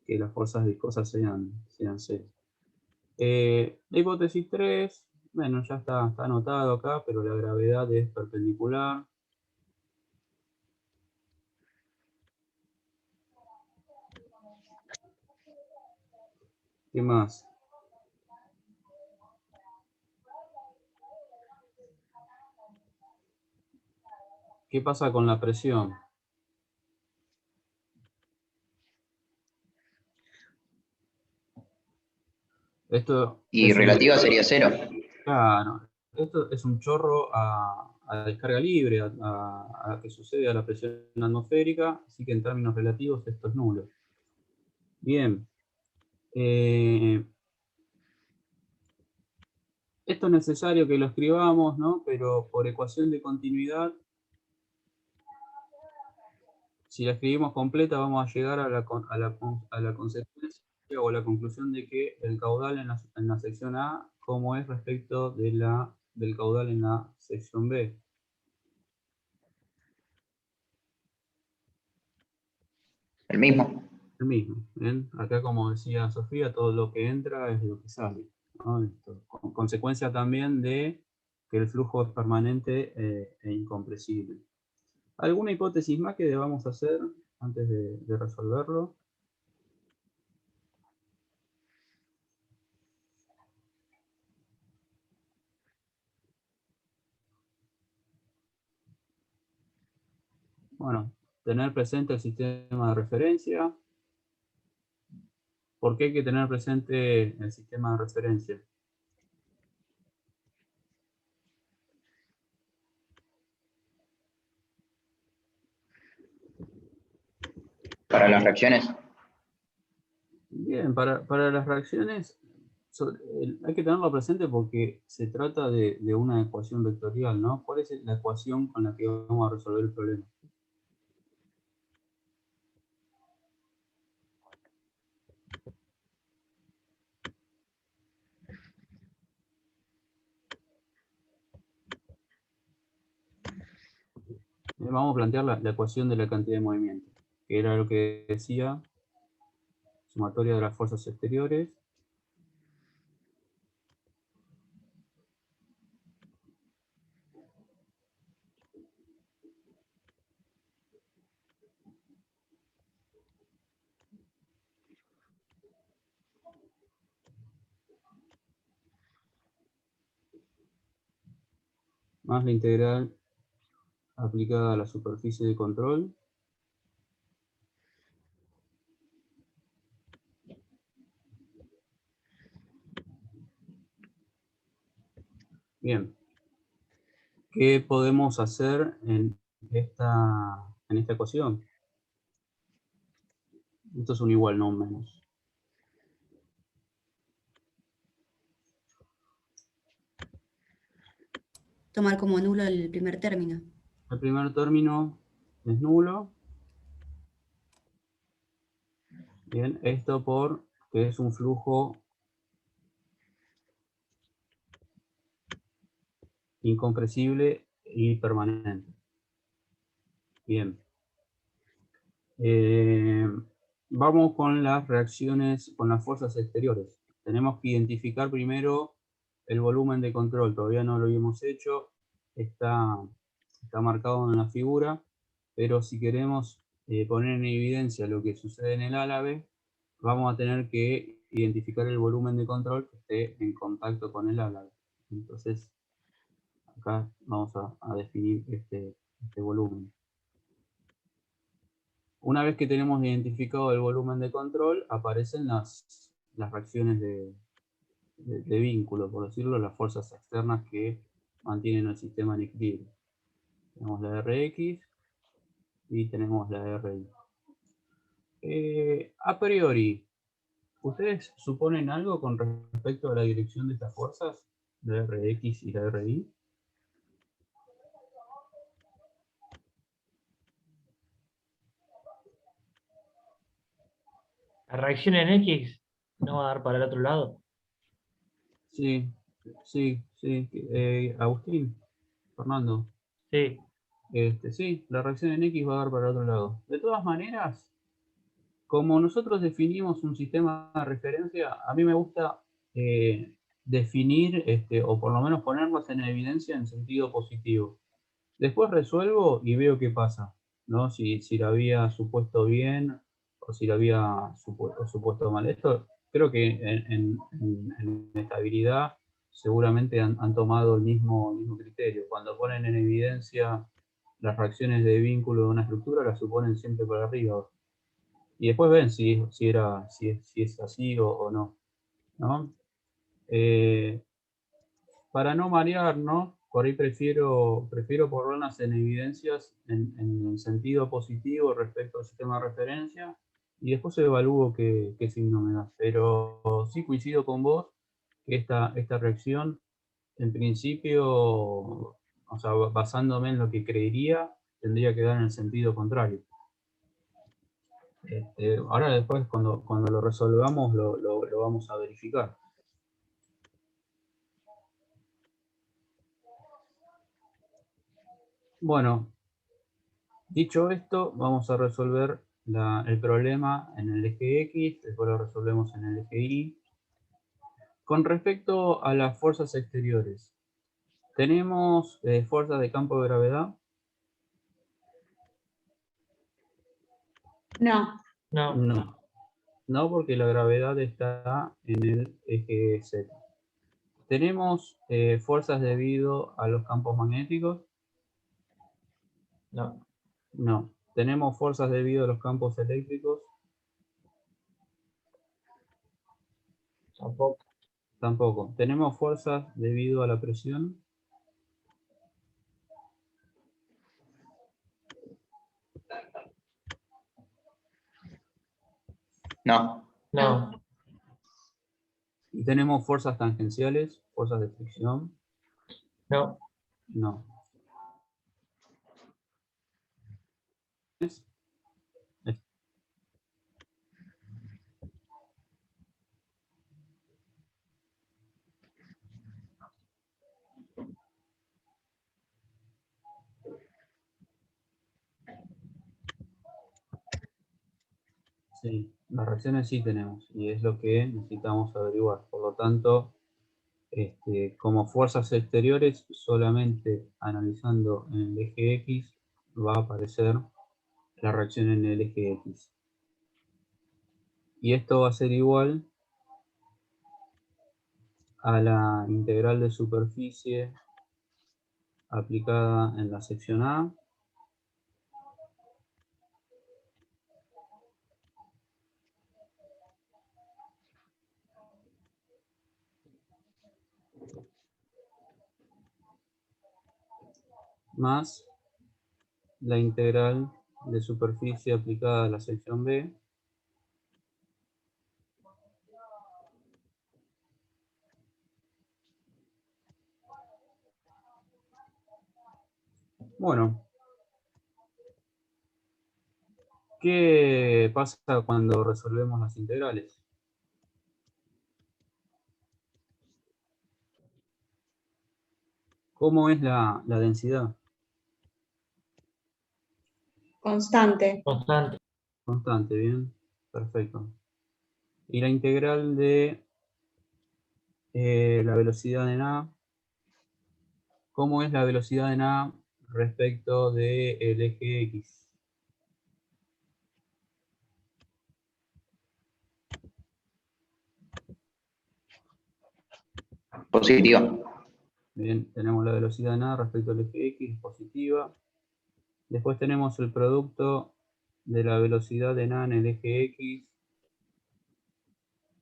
que las fuerzas viscosas sean 0. La hipótesis 3, bueno, ya está anotado acá, pero la gravedad es perpendicular. ¿Qué más? ¿Qué pasa con la presión? Esto Y es relativa sería 0. claro, esto es un chorro a descarga libre, a que sucede a la presión atmosférica, así que en términos relativos esto es nulo. Bien. Esto es necesario que lo escribamos, ¿no? Pero por ecuación de continuidad, si la escribimos completa, vamos a llegar a la consecuencia o a la conclusión de que el caudal en la sección A, como es respecto del caudal en la sección B. El mismo. El mismo. ¿Ven? Acá, como decía Sofía, todo lo que entra es lo que sale, ¿no? Esto, con consecuencia también de que el flujo es permanente e incompresible. ¿Alguna hipótesis más que debamos hacer antes de resolverlo? Bueno, tener presente el sistema de referencia. ¿Por qué hay que tener presente el sistema de referencia? Para las reacciones. Bien, para las reacciones hay que tenerlo presente porque se trata de una ecuación vectorial, ¿no? ¿Cuál es la ecuación con la que vamos a resolver el problema? Vamos a plantear la ecuación de la cantidad de movimiento, que era lo que decía, sumatoria de las fuerzas exteriores más la integral aplicada a la superficie de control Bien. ¿Qué podemos hacer en esta ecuación? Esto es un igual, no un menos. Tomar como nulo el primer término. El primer término es nulo. Bien, esto porque es un flujo incompresible y permanente. Bien. Vamos con las reacciones, con las fuerzas exteriores. Tenemos que identificar primero el volumen de control. Todavía no lo habíamos hecho. Está marcado en la figura. Pero si queremos poner en evidencia lo que sucede en el álave, vamos a tener que identificar el volumen de control que esté en contacto con el álave. Entonces, acá vamos a definir este volumen. Una vez que tenemos identificado el volumen de control, aparecen las reacciones de vínculo, por decirlo, las fuerzas externas que mantienen el sistema en equilibrio. Tenemos la Rx y tenemos la Ri. A priori, ¿ustedes suponen algo con respecto a la dirección de estas fuerzas, la Rx y la Ri? La reacción en X no va a dar para el otro lado. Sí, sí, sí. Agustín, Fernando. Sí. Sí, la reacción en X va a dar para el otro lado. De todas maneras, como nosotros definimos un sistema de referencia, a mí me gusta definir, o por lo menos ponerlas en evidencia en sentido positivo. Después resuelvo y veo qué pasa, ¿no? Si la había supuesto bien o si la había supuesto mal. Esto creo que en estabilidad seguramente han tomado el mismo criterio. Cuando ponen en evidencia las reacciones de vínculo de una estructura, las suponen siempre por arriba. Y después ven si es así o no. ¿No? Para no marear, ¿no? Por ahí prefiero ponerlas en evidencias en el sentido positivo respecto al sistema de referencia y después evalúo qué signo me da. Pero sí coincido con vos que esta reacción, en principio, o sea, basándome en lo que creería, tendría que dar en el sentido contrario. Ahora después, cuando lo resolvamos, lo vamos a verificar. Bueno, dicho esto, vamos a resolver el problema en el eje X, después lo resolvemos en el eje Y. Con respecto a las fuerzas exteriores, ¿tenemos fuerzas de campo de gravedad? No. No. No. No, porque la gravedad está en el eje Z. ¿Tenemos fuerzas debido a los campos magnéticos? No. No. ¿Tenemos fuerzas debido a los campos eléctricos? Tampoco. Tampoco. ¿Tenemos fuerzas debido a la presión? No. No. ¿Y tenemos fuerzas tangenciales? ¿Fuerzas de fricción? No. No. Sí, las reacciones sí tenemos y es lo que necesitamos averiguar. Por lo tanto, como fuerzas exteriores, solamente analizando en el eje X va a aparecer la reacción en el eje X. Y esto va a ser igual a la integral de superficie aplicada en la sección A más la integral de superficie aplicada a la sección B Bueno, ¿qué pasa cuando resolvemos las integrales? ¿Cómo es la densidad? Constante. Constante. Constante, bien, perfecto. Y la integral de la velocidad en A, ¿cómo es la velocidad en A respecto del eje X? Positiva. Bien, tenemos la velocidad en A respecto al eje X, positiva. Después tenemos el producto de la velocidad en A en el eje X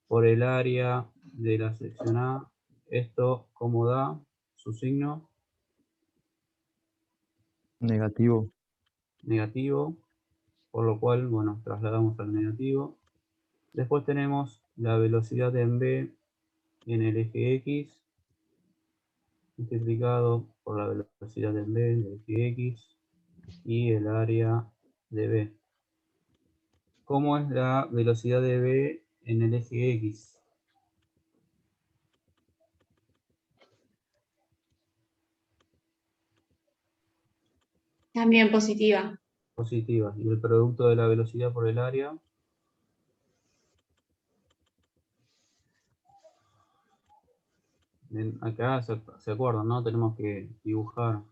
por el área de la sección A. Esto, ¿cómo da su signo? Negativo. Negativo, por lo cual, bueno, trasladamos al negativo. Después tenemos la velocidad en B en el eje X, multiplicado por la velocidad en B en el eje X y el área de B. ¿Cómo es la velocidad de B en el eje X? También positiva. Positiva. Y el producto de la velocidad por el área. Acá se acuerdan, ¿no? Tenemos que dibujar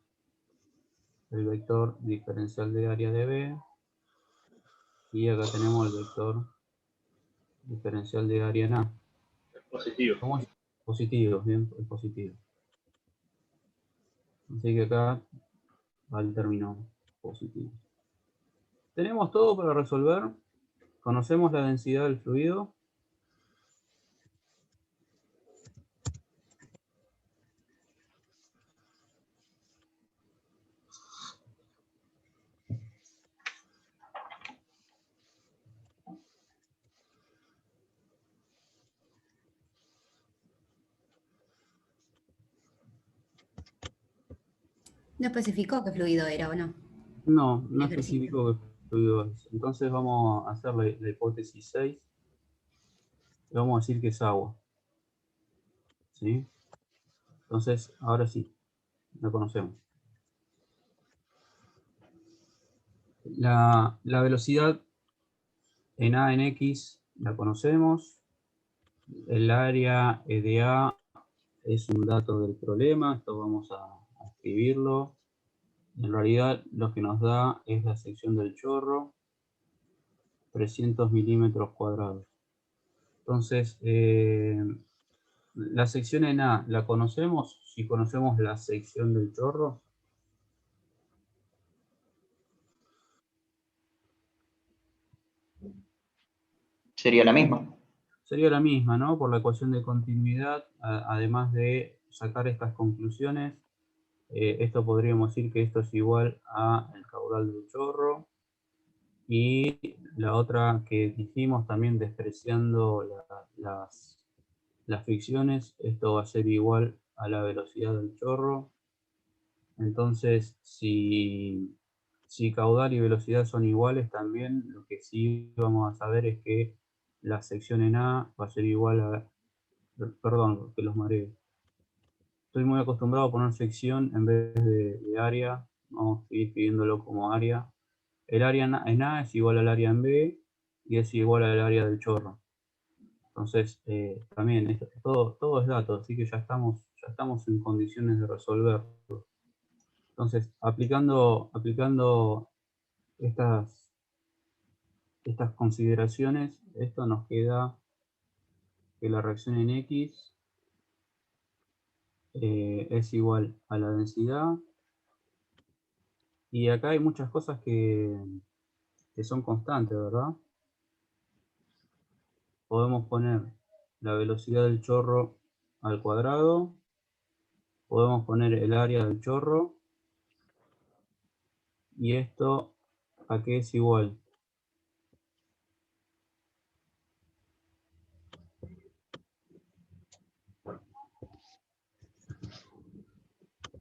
el vector diferencial de área de B. Y acá tenemos el vector diferencial de área en A. Positivo. ¿Cómo es? Positivo, bien, es positivo. Así que acá va el término positivo. Tenemos todo para resolver. Conocemos la densidad del fluido. No especificó qué fluido era o no. No, no Ejercicio. especifico qué fluido es. Entonces vamos a hacer la hipótesis 6. Y vamos a decir que es agua. ¿Sí? Entonces, ahora sí, la conocemos. La velocidad en A en X la conocemos. El área de A es un dato del problema. Esto vamos a escribirlo. En realidad lo que nos da es la sección del chorro. 300 milímetros cuadrados. Entonces, la sección en A, ¿la conocemos? Si conocemos la sección del chorro. Sería la misma. Sería la misma, ¿no? Por la ecuación de continuidad, además de sacar estas conclusiones, esto podríamos decir que esto es igual al caudal del chorro. Y la otra que dijimos también despreciando las fricciones, esto va a ser igual a la velocidad del chorro. Entonces, si caudal y velocidad son iguales también, lo que sí vamos a saber es que la sección en A va a ser igual a... Perdón, que los mareo. Estoy muy acostumbrado a poner sección en vez de área. Vamos a seguir escribiéndolo como área. El área en A es igual al área en B y es igual al área del chorro. Entonces, también todo es dato, así que ya estamos en condiciones de resolverlo. Entonces, aplicando estas consideraciones, esto nos queda que la reacción en X es igual a la densidad. Y acá hay muchas cosas que son constantes, ¿verdad? Podemos poner la velocidad del chorro al cuadrado. Podemos poner el área del chorro. y esto a qué es igual.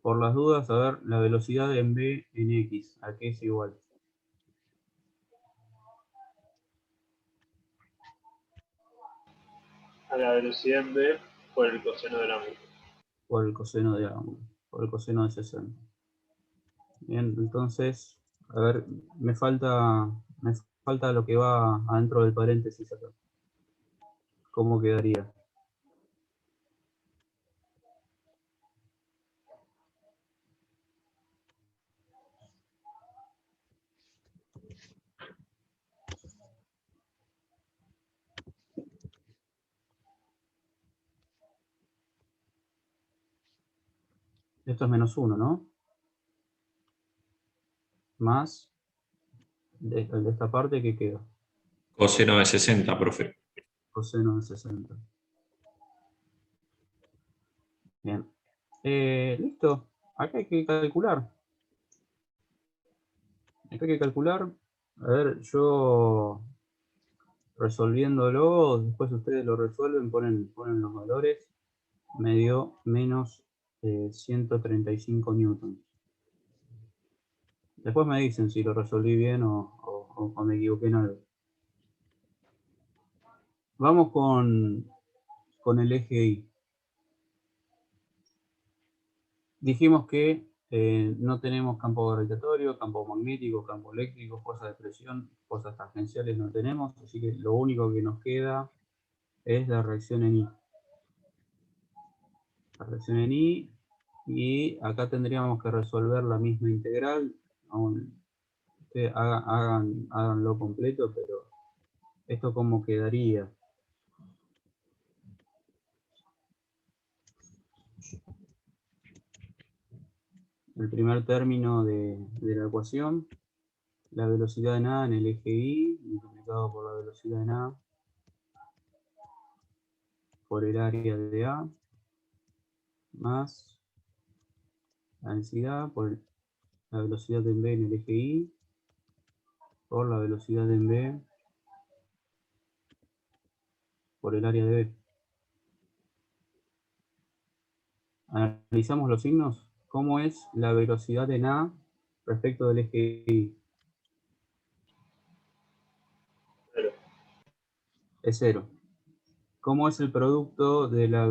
Por las dudas, a ver, la velocidad en B en X, ¿a qué es igual? A la velocidad en B por el coseno del ángulo. Por el coseno de ángulo, por el coseno de 60. Bien, entonces, a ver, me falta lo que va adentro del paréntesis acá. ¿Cómo quedaría? Esto es -1, ¿no? Más de esta parte que queda. Coseno de 60, profe. Coseno de 60. Bien. Listo. Acá hay que calcular. Acá hay que calcular. A ver, yo resolviéndolo, después ustedes lo resuelven, ponen los valores. Me dio menos 135 newtons. Después me dicen si lo resolví bien o me equivoqué en algo. Vamos con el eje Y. Dijimos que no tenemos campo gravitatorio, campo magnético, campo eléctrico, fuerza de presión, fuerzas tangenciales no tenemos, así que lo único que nos queda es la reacción en Y. La reacción en Y, y acá tendríamos que resolver la misma integral. Ustedes háganlo completo, pero esto cómo quedaría. El primer término de la ecuación, la velocidad en A en el eje Y, multiplicado por la velocidad en A por el área de A, más la densidad por la velocidad en B en el eje Y, por la velocidad en B por el área de B. Analizamos los signos. ¿Cómo es la velocidad en A respecto del eje Y? Es 0. ¿Cómo es el producto de la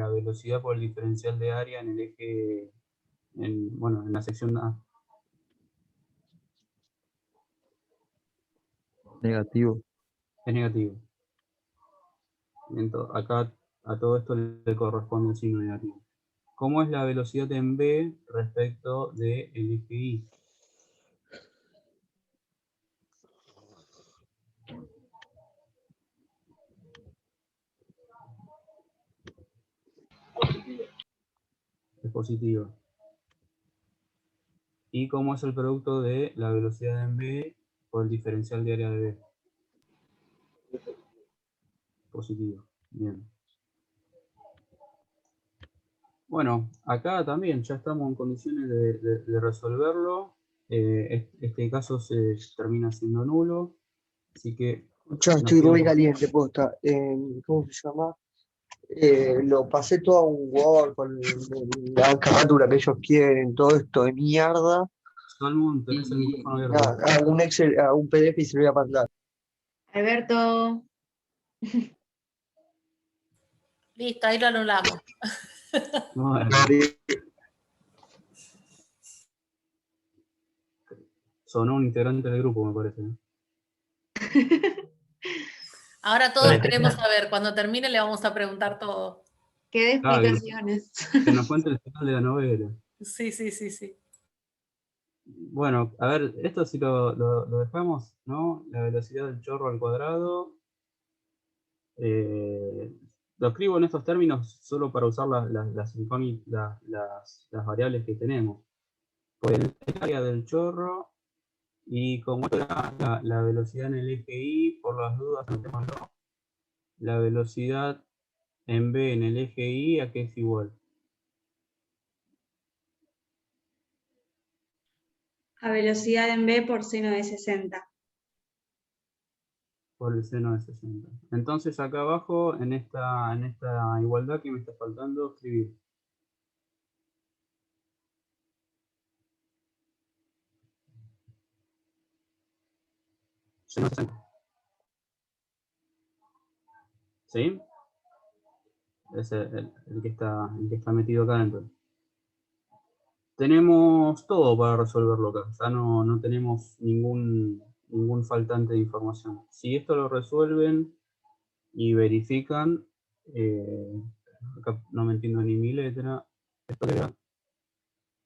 velocidad por el diferencial de área en el eje, en la sección A? Negativo. Es negativo. Entonces, acá a todo esto le corresponde un signo negativo. ¿Cómo es la velocidad en B respecto del eje Y? Es positivo. ¿Y cómo es el producto de la velocidad en B por el diferencial de área de B? Positivo. Bien. Bueno, acá también ya estamos en condiciones de resolverlo. Este caso se termina siendo nulo. Así que Ya nos estoy queda muy caliente, posta. ¿Cómo se llama? Lo pasé todo a un Word con la carátula que ellos quieren, todo esto de mierda. Salmón, tenés el Y micrófono abierto. nada, a un Excel, a un PDF y se lo voy a mandar. Alberto, Listo, ahí lo anulamos. Bueno, sonó un integrante del grupo, me parece. Ahora todos queremos saber, cuando termine le vamos a preguntar todo. ¿qué de Claro, explicaciones? que nos cuente el final de la novela. Sí, sí, sí, sí. Bueno, a ver, esto sí lo dejamos, ¿no? La velocidad del chorro al cuadrado. Lo escribo en estos términos solo para usar las variables que tenemos. Pues el área del chorro, y como era la velocidad en el eje Y, por las dudas, anotémoslo. La velocidad en B en el eje Y, ¿a qué es igual? a velocidad en B por seno de 60. Por el seno de 60. Entonces acá abajo, en esta igualdad que me está faltando, escribir. Seno de 60. ¿Sí? Es el que está metido acá dentro. Tenemos todo para resolverlo acá. Ya no tenemos ningún faltante de información. Si esto lo resuelven y verifican, acá no me entiendo ni mi letra, esto queda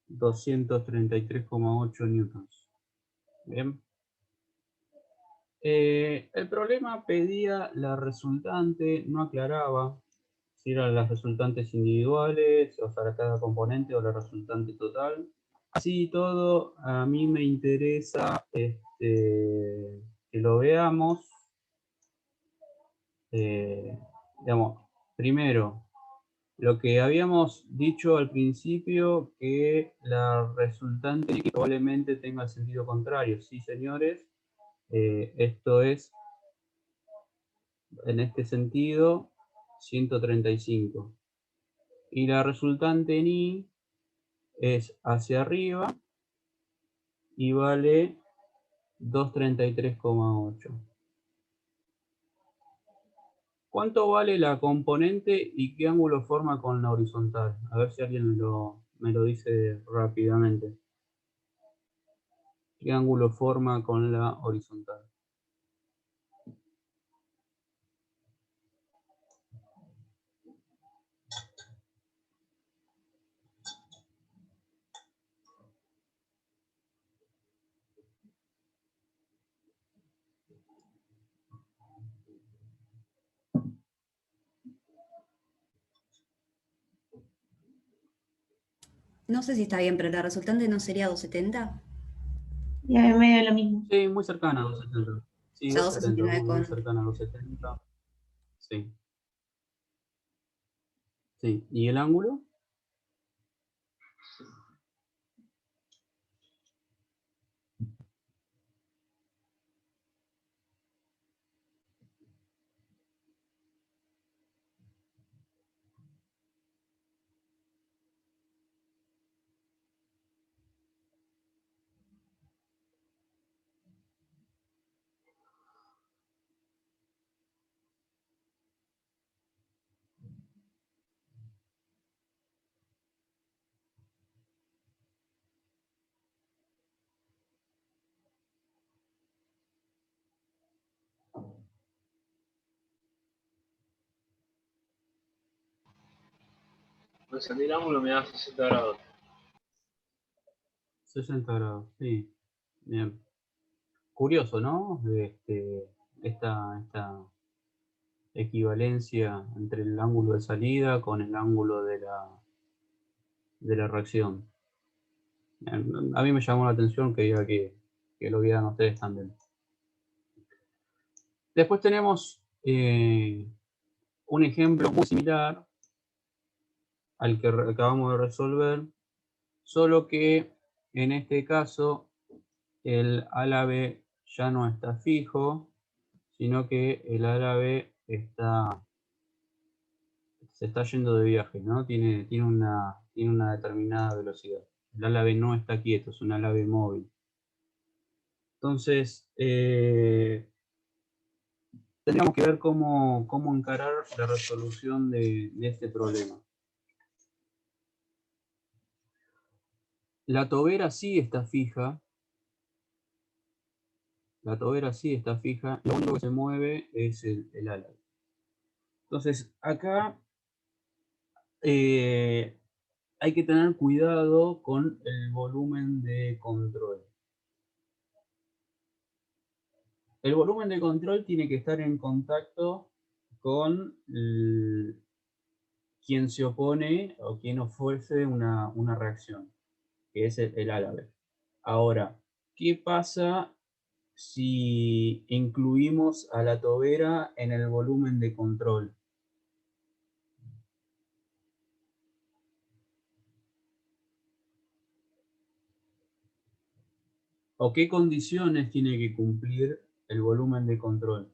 233,8 newtons. Bien. El problema pedía la resultante, no aclaraba si eran las resultantes individuales, o sea, cada componente o la resultante total. Así y todo, a mí me interesa que lo veamos. Digamos, primero, lo que habíamos dicho al principio, que la resultante probablemente tenga el sentido contrario. Sí, señores, esto es, en este sentido, 135. Y la resultante en I es hacia arriba y vale 233,8. ¿Cuánto vale la componente y qué ángulo forma con la horizontal? A ver si alguien me lo dice rápidamente. ¿Qué ángulo forma con la horizontal? No sé si está bien, pero la resultante no sería 270. Y a medio lo mismo. Sí, muy cercana a 270. Sí, O sea, 270, 269 muy con... cercana a 270. Sí. Sí. ¿Y el ángulo? Pues a mí el ángulo me da 60 grados. 60 grados, sí. Bien. Curioso, ¿no? Esta equivalencia entre el ángulo de salida con el ángulo de la reacción. A mí me llamó la atención, quería que lo vieran ustedes también. Después tenemos un ejemplo muy similar al que acabamos de resolver, solo que en este caso el árabe ya no está fijo, sino que el árabe se está yendo de viaje, ¿no? Tiene una determinada velocidad. El árabe no está quieto, es un árabe móvil. Entonces, tendríamos que ver cómo encarar la resolución de este problema. La tobera sí está fija. La tobera sí está fija. Lo único que se mueve es el ala. Entonces, acá hay que tener cuidado con el volumen de control. El volumen de control tiene que estar en contacto con quien se opone o quien ofrece una reacción, que es el árabe. Ahora, ¿qué pasa si incluimos a la tobera en el volumen de control? ¿O qué condiciones tiene que cumplir el volumen de control?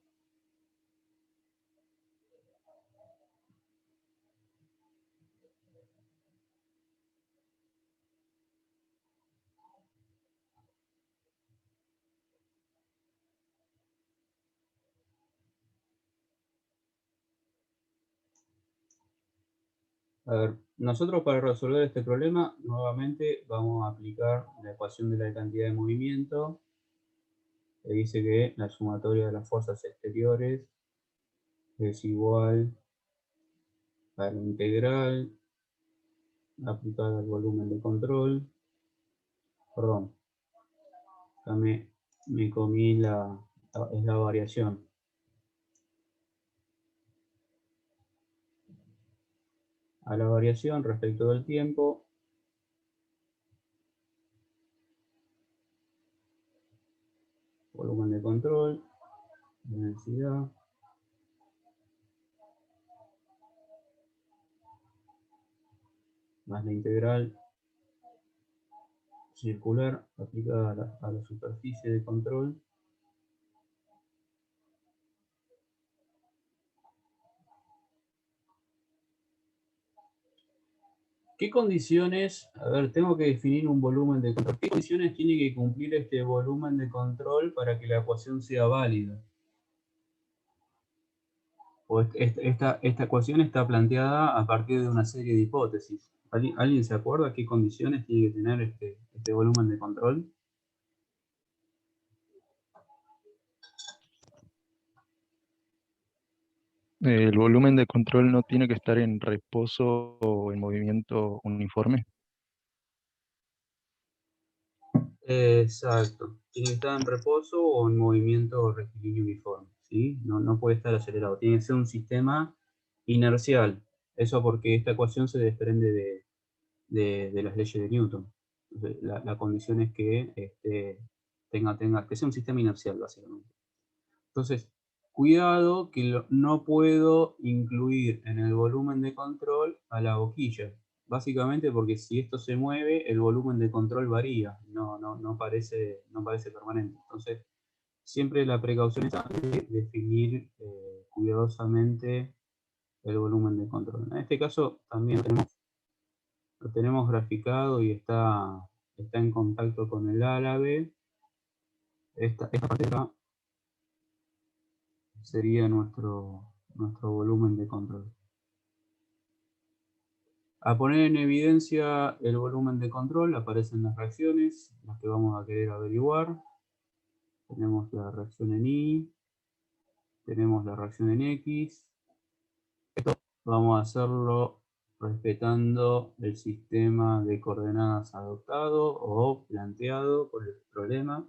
A ver, nosotros para resolver este problema, nuevamente vamos a aplicar la ecuación de la cantidad de movimiento, que dice que la sumatoria de las fuerzas exteriores es igual a la integral aplicada al volumen de control. Perdón, acá me comí es la variación. A la variación respecto del tiempo, volumen de control, densidad, más la integral circular aplicada a la superficie de control. ¿Qué condiciones, a ver, tengo que definir un volumen de control? ¿Qué condiciones tiene que cumplir este volumen de control para que la ecuación sea válida? O esta ecuación está planteada a partir de una serie de hipótesis. ¿Alguien se acuerda qué condiciones tiene que tener este volumen de control? ¿El volumen de control no tiene que estar en reposo o en movimiento uniforme? Exacto. Tiene que estar en reposo o en movimiento rectilíneo uniforme, ¿sí? No puede estar acelerado. Tiene que ser un sistema inercial. Eso porque esta ecuación se desprende de las leyes de Newton. Entonces, la condición es que que sea un sistema inercial, básicamente. Entonces, cuidado que no puedo incluir en el volumen de control a la boquilla. Básicamente porque si esto se mueve, el volumen de control varía, no parece permanente. Entonces, siempre la precaución es de definir cuidadosamente el volumen de control. En este caso también lo tenemos graficado y está en contacto con el árabe. Esta parte de acá sería nuestro volumen de control. A poner en evidencia el volumen de control aparecen las reacciones, las que vamos a querer averiguar. Tenemos la reacción en Y, tenemos la reacción en X. Esto vamos a hacerlo respetando el sistema de coordenadas adoptado o planteado por el problema.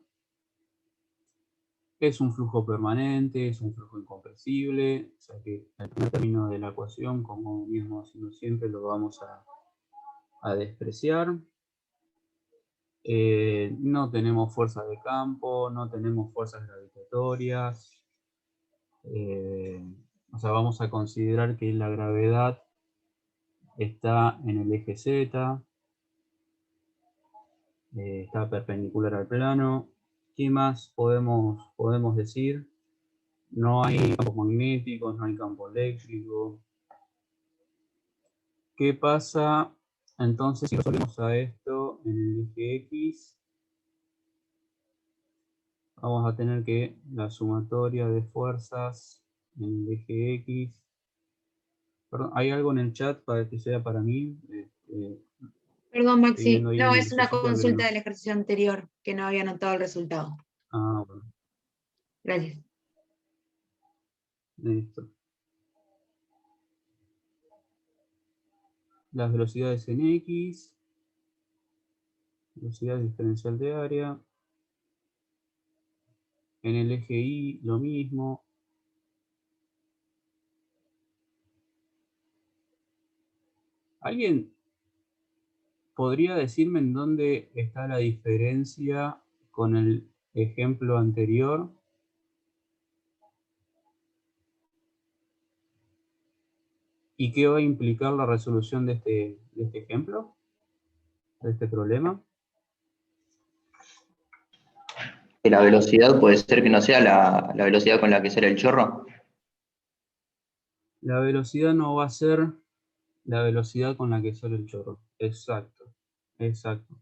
Es un flujo permanente, es un flujo incompresible, o sea que el primer término de la ecuación, como mismo haciendo siempre, lo vamos a despreciar. No tenemos fuerza de campo, no tenemos fuerzas gravitatorias. O sea, vamos a considerar que la gravedad está en el eje Z, está perpendicular al plano. ¿Qué más podemos decir? No hay campos magnéticos, no hay campo eléctrico. ¿Qué pasa entonces si resolvemos a esto en el eje X? Vamos a tener que la sumatoria de fuerzas en el eje X. Perdón, ¿hay algo en el chat para que sea para mí? Perdón, Maxi. viendo ahí No, un es una lucecito que consulta no- del ejercicio anterior, que no había notado el resultado. Ah, bueno, Gracias. listo. Las velocidades en X, velocidad diferencial de área. En el eje Y lo mismo. ¿Alguien podría decirme en dónde está la diferencia con el ejemplo anterior? ¿Y qué va a implicar la resolución de este ejemplo? De este problema. Que la velocidad puede ser que no sea la velocidad con la que sale el chorro. La velocidad no va a ser la velocidad con la que sale el chorro. Exacto, exacto.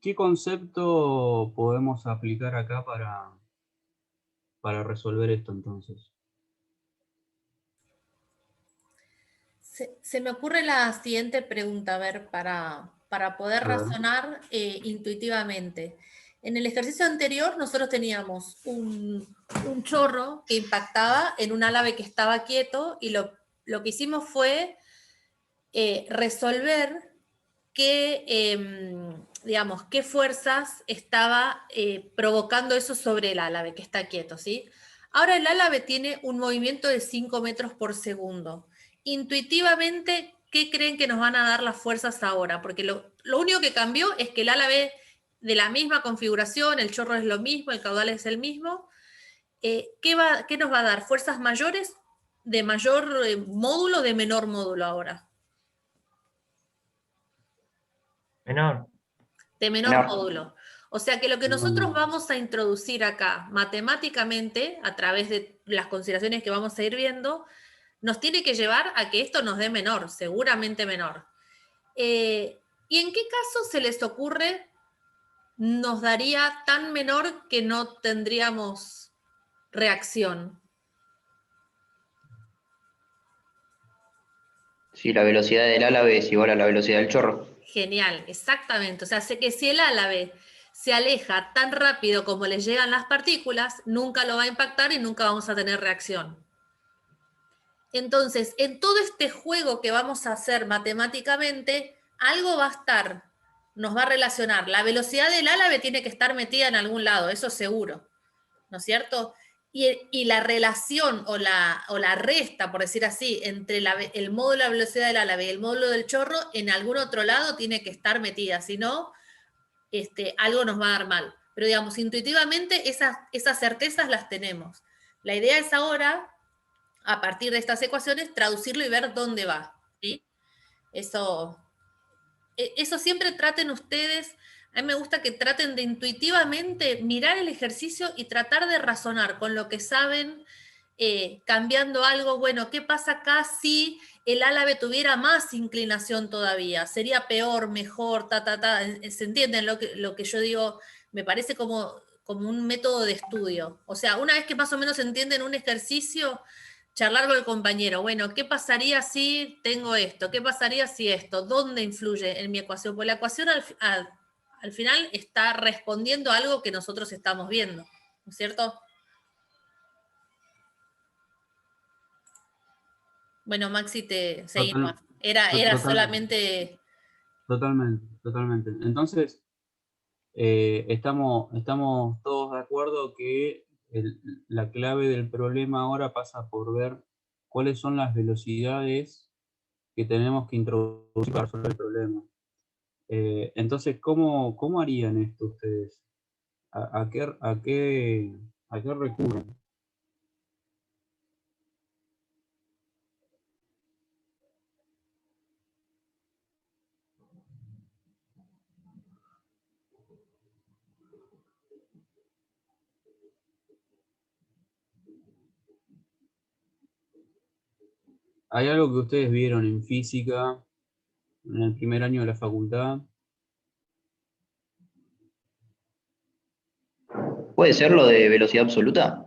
¿Qué concepto podemos aplicar acá para resolver esto entonces? Se me ocurre la siguiente pregunta, a ver, para poder A ver. razonar intuitivamente. En el ejercicio anterior nosotros teníamos un chorro que impactaba en un álave que estaba quieto y lo que hicimos fue resolver digamos, qué fuerzas estaba provocando eso sobre el álave que está quieto, ¿sí? Ahora el álave tiene un movimiento de 5 metros por segundo. Intuitivamente, ¿qué creen que nos van a dar las fuerzas ahora? Porque lo único que cambió es que el álave de la misma configuración, el chorro es lo mismo, el caudal es el mismo. ¿Qué nos va a dar? ¿Fuerzas mayores de mayor módulo o de menor módulo ahora? Menor. De menor módulo. O sea que lo que nosotros vamos a introducir acá matemáticamente, a través de las consideraciones que vamos a ir viendo, nos tiene que llevar a que esto nos dé menor, seguramente menor. ¿Y en qué caso se les ocurre nos daría tan menor que no tendríamos reacción? Si la velocidad del álave es igual a la velocidad del chorro. Genial, exactamente. O sea, sé que si el álave se aleja tan rápido como le llegan las partículas, nunca lo va a impactar y nunca vamos a tener reacción. Entonces, en todo este juego que vamos a hacer matemáticamente, algo va a estar, nos va a relacionar. La velocidad del álave tiene que estar metida en algún lado, eso seguro, ¿no es cierto? Y la relación o la resta, por decir así, entre el módulo de la velocidad del álave y el módulo del chorro, en algún otro lado tiene que estar metida, si no, algo nos va a dar mal. Pero digamos, intuitivamente esas certezas las tenemos. La idea es ahora, a partir de estas ecuaciones, traducirlo y ver dónde va, ¿sí? Eso siempre traten ustedes. A mí me gusta que traten de intuitivamente mirar el ejercicio y tratar de razonar con lo que saben, cambiando algo. Bueno, ¿qué pasa acá si el álave tuviera más inclinación todavía? ¿Sería peor, mejor, ¿Se entienden lo que yo digo? Me parece como un método de estudio. O sea, una vez que más o menos entienden un ejercicio, charlar con el compañero, bueno, ¿qué pasaría si tengo esto? ¿Qué pasaría si esto? ¿Dónde influye en mi ecuación? Pues la ecuación al final está respondiendo a algo que nosotros estamos viendo, ¿no es cierto? Bueno, Maxi, te seguimos. Era solamente... Totalmente. Entonces, estamos todos de acuerdo que la clave del problema ahora pasa por ver cuáles son las velocidades que tenemos que introducir para resolver el problema. Entonces, ¿cómo harían esto ustedes? ¿A qué recurren? ¿Hay algo que ustedes vieron en física en el primer año de la facultad? ¿Puede ser lo de velocidad absoluta?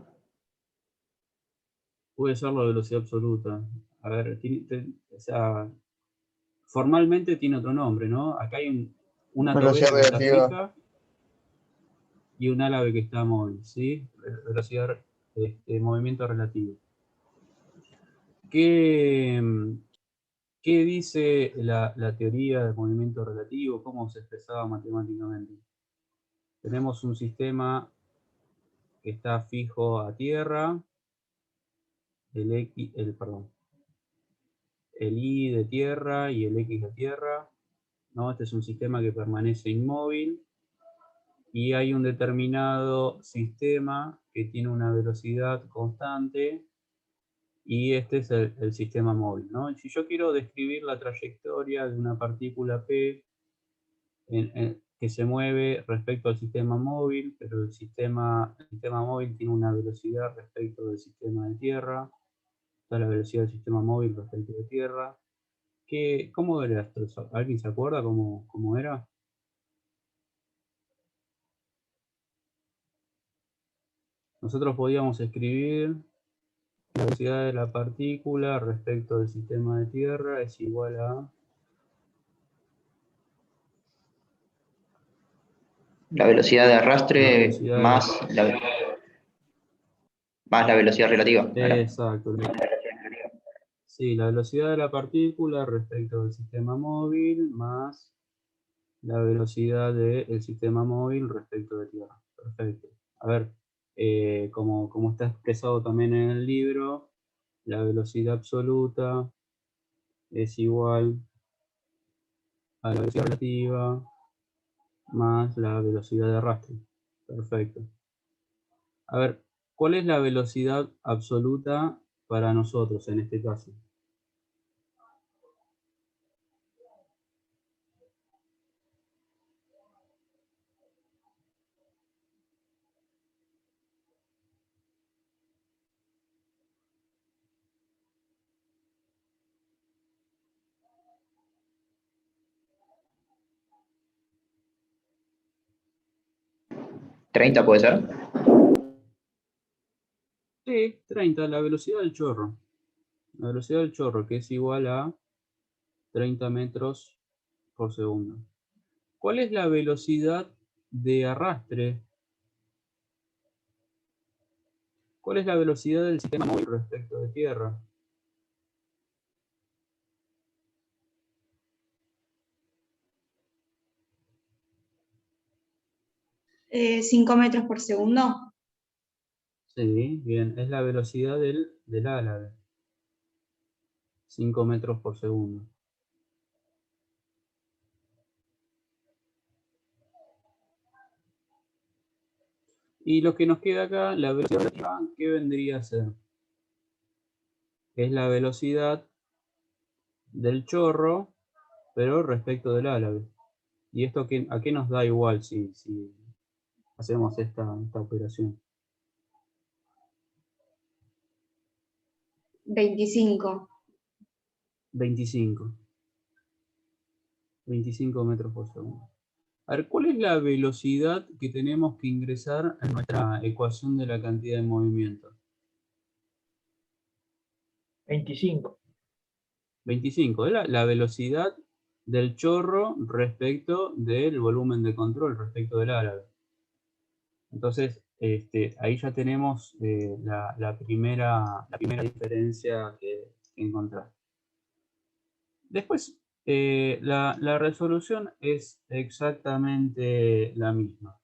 Puede ser la velocidad absoluta. A ver, o sea, formalmente tiene otro nombre, ¿no? Acá hay una Velocidad tobera que está relativa. fija y un álave que está móvil, ¿sí? Velocidad, movimiento relativo. ¿Qué dice la teoría del movimiento relativo? ¿Cómo se expresaba matemáticamente? Tenemos un sistema que está fijo a tierra, el Y de tierra y el X de tierra, ¿no? Este es un sistema que permanece inmóvil y hay un determinado sistema que tiene una velocidad constante y este es el sistema móvil, ¿no? Si yo quiero describir la trayectoria de una partícula P que se mueve respecto al sistema móvil, pero el sistema móvil tiene una velocidad respecto del sistema de tierra, está la velocidad del sistema móvil respecto de tierra. ¿Cómo era esto? ¿Alguien se acuerda cómo era? Nosotros podíamos escribir la velocidad de la partícula respecto del sistema de tierra es igual a... La velocidad de arrastre velocidad más la velocidad relativa. ¿No era? Exacto. Sí, la velocidad de la partícula respecto del sistema móvil más la velocidad del sistema móvil respecto de tierra. Perfecto. A ver, como está expresado también en el libro, la velocidad absoluta es igual a la velocidad relativa más la velocidad de arrastre. Perfecto. A ver, ¿cuál es la velocidad absoluta para nosotros en este caso? ¿30 puede ser? Sí, 30, la velocidad del chorro. La velocidad del chorro, que es igual a 30 metros por segundo. ¿Cuál es la velocidad de arrastre? ¿Cuál es la velocidad del sistema móvil respecto de tierra? Eh, 5 metros por segundo. Sí, bien, es la velocidad del álave. 5 metros por segundo. Y lo que nos queda acá, la velocidad relativa, ¿qué vendría a ser? Es la velocidad del chorro, pero respecto del álave. ¿Y esto a qué nos da igual si hacemos esta operación? 25. 25 metros por segundo. A ver, ¿cuál es la velocidad que tenemos que ingresar en nuestra ecuación de la cantidad de movimiento? 25. 25, es la velocidad del chorro respecto del volumen de control, respecto del álave. Entonces, ahí ya tenemos la primera diferencia que encontrar. Después, la resolución es exactamente la misma.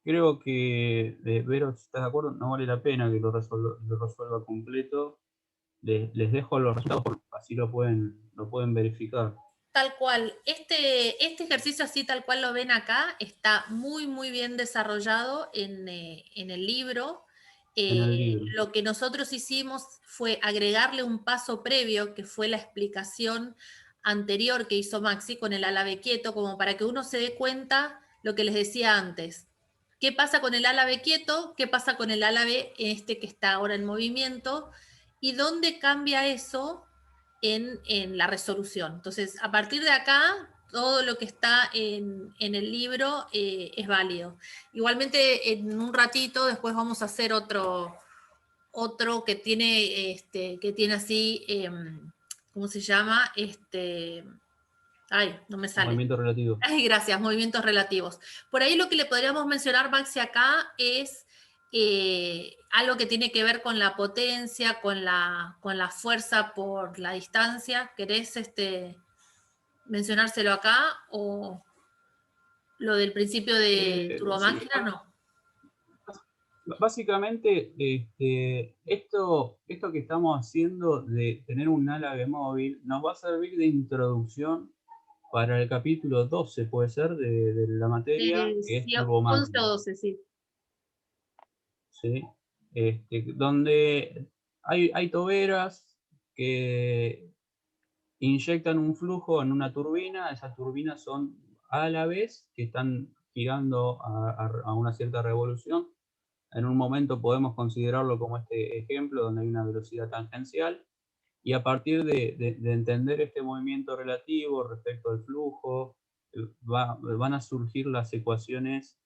Creo que, Vero, si estás de acuerdo, no vale la pena que lo resuelva completo. Les dejo los resultados, así lo pueden verificar. Tal cual. Este ejercicio, así tal cual lo ven acá, está muy, muy bien desarrollado en el libro. En el libro. Lo que nosotros hicimos fue agregarle un paso previo, que fue la explicación anterior que hizo Maxi con el álave quieto, como para que uno se dé cuenta lo que les decía antes. ¿Qué pasa con el álave quieto? ¿Qué pasa con el álave que está ahora en movimiento? ¿Y dónde cambia eso en la resolución? Entonces, a partir de acá, todo lo que está en el libro es válido. Igualmente, en un ratito, después vamos a hacer otro que tiene así, ¿cómo se llama? Ay, no me sale. Movimiento relativo. Ay, gracias, movimientos relativos. Por ahí lo que le podríamos mencionar, Maxi, acá es algo que tiene que ver con la potencia, con la fuerza por la distancia. ¿Querés mencionárselo acá o lo del principio de turbomáquina? Sí. No. Básicamente, esto que estamos haciendo de tener un álave móvil nos va a servir de introducción para el capítulo 12, puede ser, de la materia, que es Sí, 11 turbomáquina. o 12, sí. ¿Sí? donde hay toberas que inyectan un flujo en una turbina. Esas turbinas son a la vez que están girando a una cierta revolución. En un momento podemos considerarlo como este ejemplo, donde hay una velocidad tangencial, y a partir de entender este movimiento relativo respecto al flujo, van a surgir las ecuaciones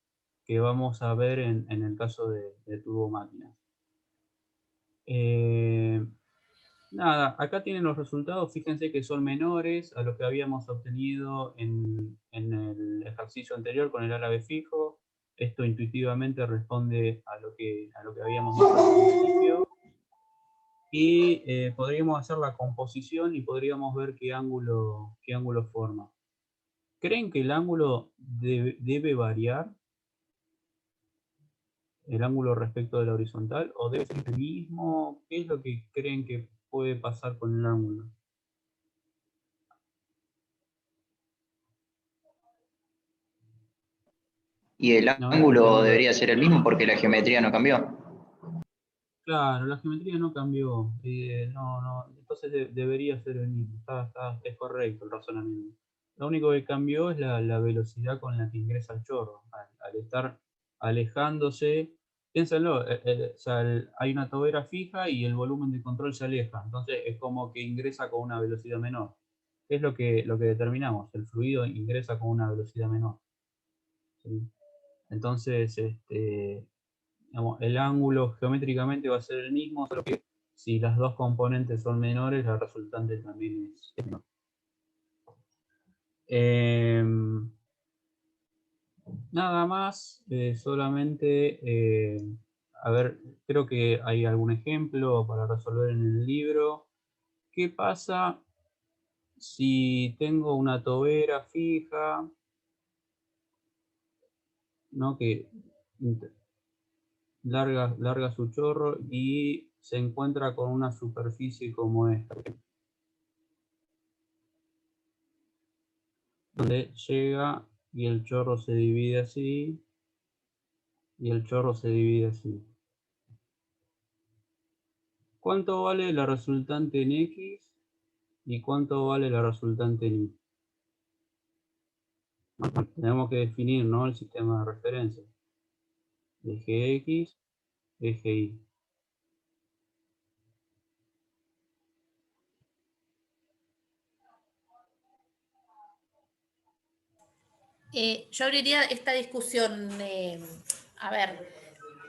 que vamos a ver en el caso de turbomáquinas. Nada, acá tienen los resultados. Fíjense que son menores a los que habíamos obtenido en el ejercicio anterior con el árabe fijo. Esto intuitivamente responde a lo que habíamos visto al principio. Y podríamos hacer la composición y podríamos ver qué ángulo forma. ¿Creen que el ángulo debe variar? ¿El ángulo respecto de la horizontal? ¿O debe ser el mismo? ¿Qué es lo que creen que puede pasar con el ángulo? Y el No, ángulo debería ser el mismo porque la geometría no cambió. Claro, la geometría no cambió. Entonces debería ser el mismo. Es correcto el razonamiento. Lo único que cambió es la velocidad con la que ingresa el chorro. Al estar alejándose, piénsenlo, o sea, hay una tobera fija y el volumen de control se aleja. Entonces es como que ingresa con una velocidad menor. ¿Qué es lo que determinamos? El fluido ingresa con una velocidad menor. ¿Sí? Entonces, digamos, el ángulo geométricamente va a ser el mismo, solo que si las dos componentes son menores, la resultante también es menor. Nada más, solamente, a ver, creo que hay algún ejemplo para resolver en el libro. ¿Qué pasa si tengo una tobera fija, ¿no? Que larga su chorro y se encuentra con una superficie como esta, donde llega y el chorro se divide así, y el chorro se divide así. ¿Cuánto vale la resultante en X y cuánto vale la resultante en Y? Tenemos que definir, ¿no?, el sistema de referencia. Eje X, eje Y. Yo abriría esta discusión, a ver,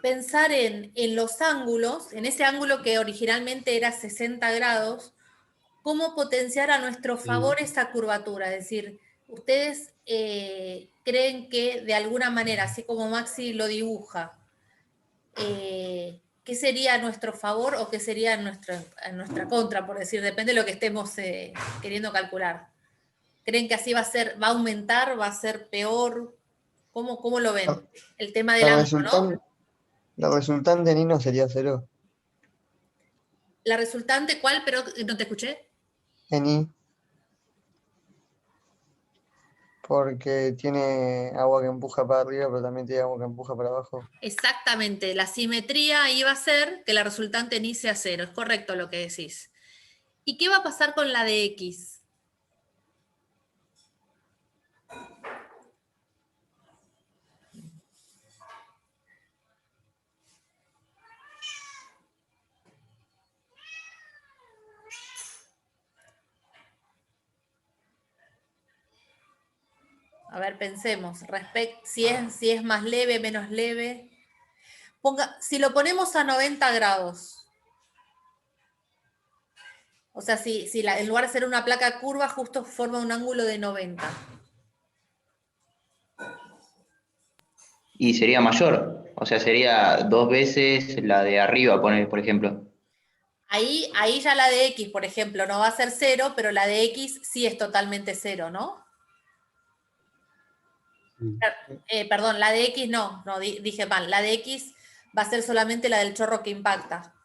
pensar en los ángulos, en ese ángulo que originalmente era 60 grados, cómo potenciar a nuestro favor esa curvatura. Es decir, ustedes creen que de alguna manera, así como Maxi lo dibuja, ¿qué sería a nuestro favor o qué sería en nuestra contra, por decir? Depende de lo que estemos queriendo calcular. ¿Creen que así va a aumentar, va a ser peor? ¿Cómo lo ven? El tema del ángulo, ¿no? La resultante en I no sería 0. La resultante, ¿cuál? Pero no te escuché. En I. Porque tiene agua que empuja para arriba, pero también tiene agua que empuja para abajo. Exactamente. La simetría iba a ser que la resultante en I sea 0. Es correcto lo que decís. ¿Y qué va a pasar con la de X? A ver, pensemos. Si es más leve, menos leve. Si lo ponemos a 90 grados. O sea, en lugar de ser una placa curva, justo forma un ángulo de 90. Y sería mayor, o sea, sería 2 veces la de arriba, por ejemplo. Ahí ya la de X, por ejemplo, no va a ser 0, pero la de X sí es totalmente 0, ¿no? Perdón, la de X no, dije mal. La de X va a ser solamente la del chorro que impacta.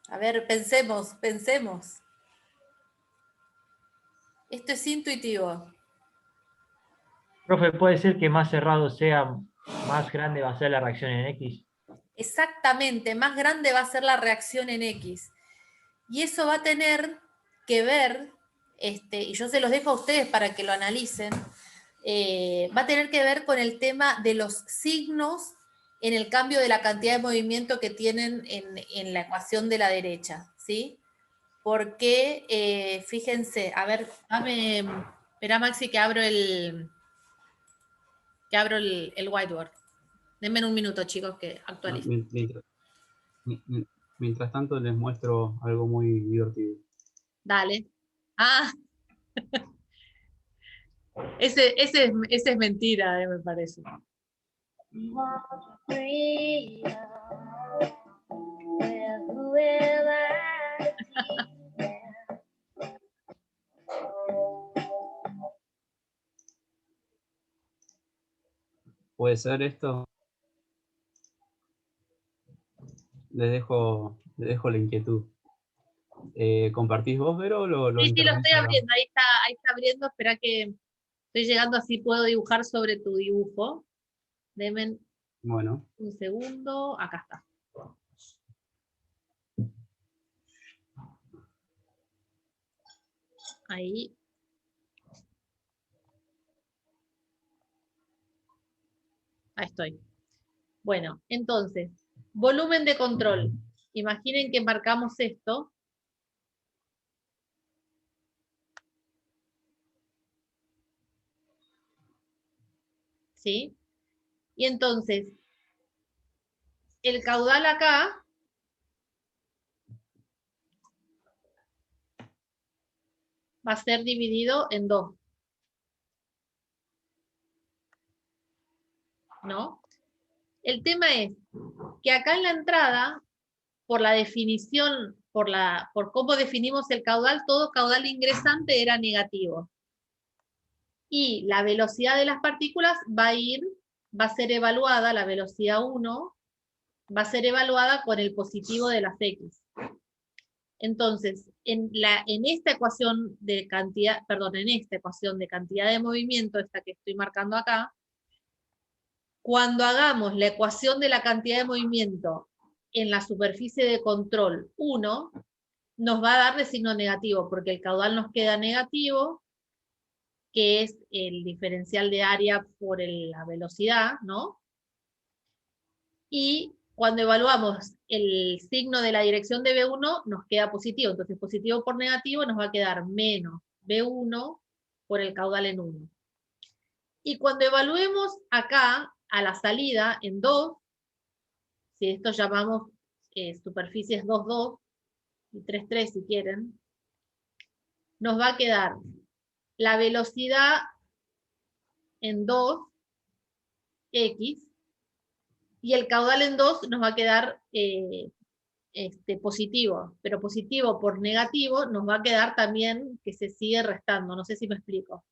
A ver, pensemos. Esto es intuitivo. Profe, ¿puede ser que más cerrado sea, más grande va a ser la reacción en X? Exactamente, más grande va a ser la reacción en X. Y eso va a tener que ver, y yo se los dejo a ustedes para que lo analicen, va a tener que ver con el tema de los signos en el cambio de la cantidad de movimiento que tienen en la ecuación de la derecha, ¿sí? Porque, fíjense, a ver, espera Maxi que abro el whiteboard. Denme un minuto, chicos, que actualizo. Mientras tanto les muestro algo muy divertido. Dale. Ah, ese es mentira, me parece. ¿Puede ser esto? Les dejo la inquietud. ¿Compartís vos, Vero, o lo Sí, lo estoy intervenís acá? abriendo, ahí está abriendo, espera que estoy llegando, así puedo dibujar sobre tu dibujo. Denme Bueno. un segundo, acá está. Ahí. Ahí estoy. Bueno, entonces, volumen de control. Imaginen que marcamos esto. ¿Sí? Y entonces, el caudal acá va a ser dividido en 2. ¿No? El tema es que acá en la entrada, por la definición, por cómo definimos el caudal, todo caudal ingresante era negativo. Y la velocidad de las partículas va a ser evaluada, la velocidad 1, va a ser evaluada con el positivo de las X. Entonces, en esta ecuación de cantidad, de movimiento, esta que estoy marcando acá, cuando hagamos la ecuación de la cantidad de movimiento en la superficie de control 1, nos va a dar de signo negativo, porque el caudal nos queda negativo, que es el diferencial de área por la velocidad, ¿no? Y cuando evaluamos el signo de la dirección de B1, nos queda positivo. Entonces, positivo por negativo nos va a quedar menos B1 por el caudal en 1. Y cuando evaluemos acá, a la salida, en 2, si esto llamamos superficies 2, 2, y 3, 3 si quieren, nos va a quedar la velocidad en 2, X, y el caudal en 2 nos va a quedar positivo, pero positivo por negativo nos va a quedar también que se sigue restando, no sé si me explico.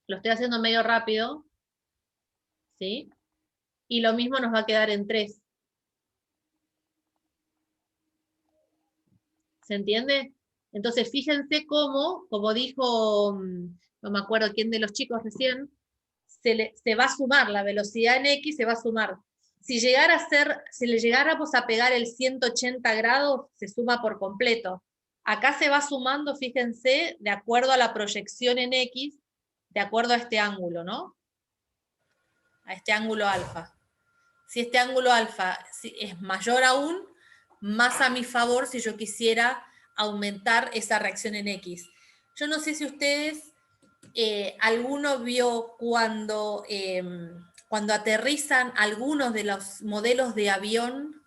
Lo estoy haciendo medio rápido, ¿sí? Y lo mismo nos va a quedar en 3. ¿Se entiende? Entonces fíjense cómo, como dijo, no me acuerdo quién de los chicos recién, se va a sumar, la velocidad en X se va a sumar. Si le llegáramos a pegar el 180 grados, se suma por completo. Acá se va sumando, fíjense, de acuerdo a la proyección en X, de acuerdo a este ángulo, ¿no? A este ángulo alfa. Si este ángulo alfa es mayor aún, más a mi favor si yo quisiera aumentar esa reacción en X. Yo no sé si ustedes, alguno vio cuando aterrizan algunos de los modelos de avión,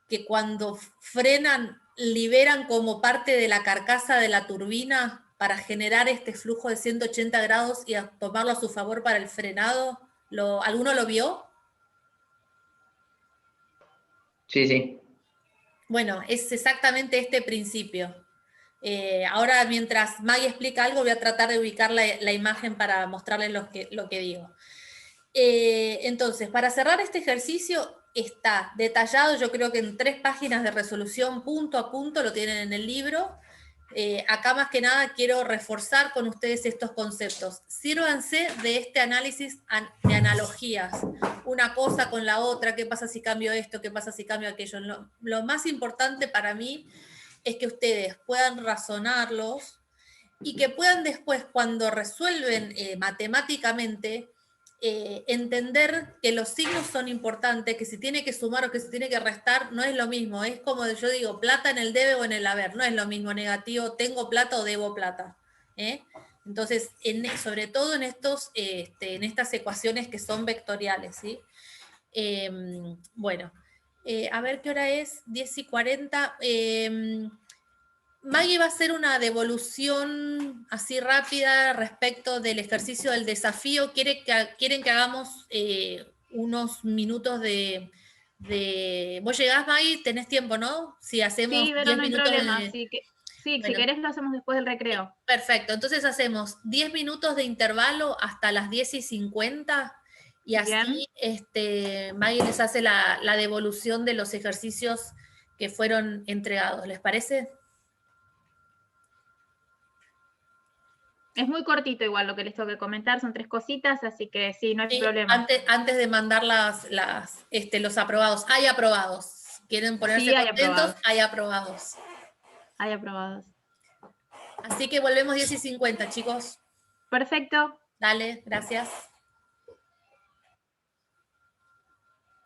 que cuando frenan, liberan como parte de la carcasa de la turbina para generar este flujo de 180 grados y tomarlo a su favor para el frenado. ¿Alguno lo vio? Sí, sí. Bueno, es exactamente este principio. Ahora, mientras Maggie explica algo, voy a tratar de ubicar la imagen para mostrarles lo que digo. Entonces, para cerrar este ejercicio, está detallado, yo creo que en 3 páginas de resolución, punto a punto, lo tienen en el libro, acá más que nada quiero reforzar con ustedes estos conceptos. Sírvanse de este análisis de analogías, una cosa con la otra, qué pasa si cambio esto, qué pasa si cambio aquello. Lo más importante para mí es que ustedes puedan razonarlos y que puedan después, cuando resuelven matemáticamente, entender que los signos son importantes, que si tiene que sumar o que si tiene que restar, no es lo mismo. Es como yo digo, plata en el debe o en el haber, no es lo mismo negativo, tengo plata o debo plata. Entonces, sobre todo en estas ecuaciones que son vectoriales, ¿sí? Bueno, a ver qué hora es, 10:40. Maggie va a hacer una devolución así rápida respecto del ejercicio del desafío. ¿Quieren que hagamos unos minutos de... ¿Vos llegás, Maggie? ¿Tenés tiempo, no? Si hacemos Sí, pero 10 no hay minutos problema. de... Sí, Bueno, si querés lo hacemos después del recreo. Perfecto, entonces hacemos 10 minutos de intervalo hasta las 10:50 y así Maggie les hace la devolución de los ejercicios que fueron entregados. ¿Les parece? Es muy cortito igual lo que les tengo que comentar, son 3 cositas, así que sí, no hay problema. Antes de mandar los aprobados. Hay aprobados. ¿Quieren ponerse Sí, hay contentos? aprobados. Hay aprobados. Hay aprobados. Así que volvemos 10:50, chicos. Perfecto. Dale, gracias.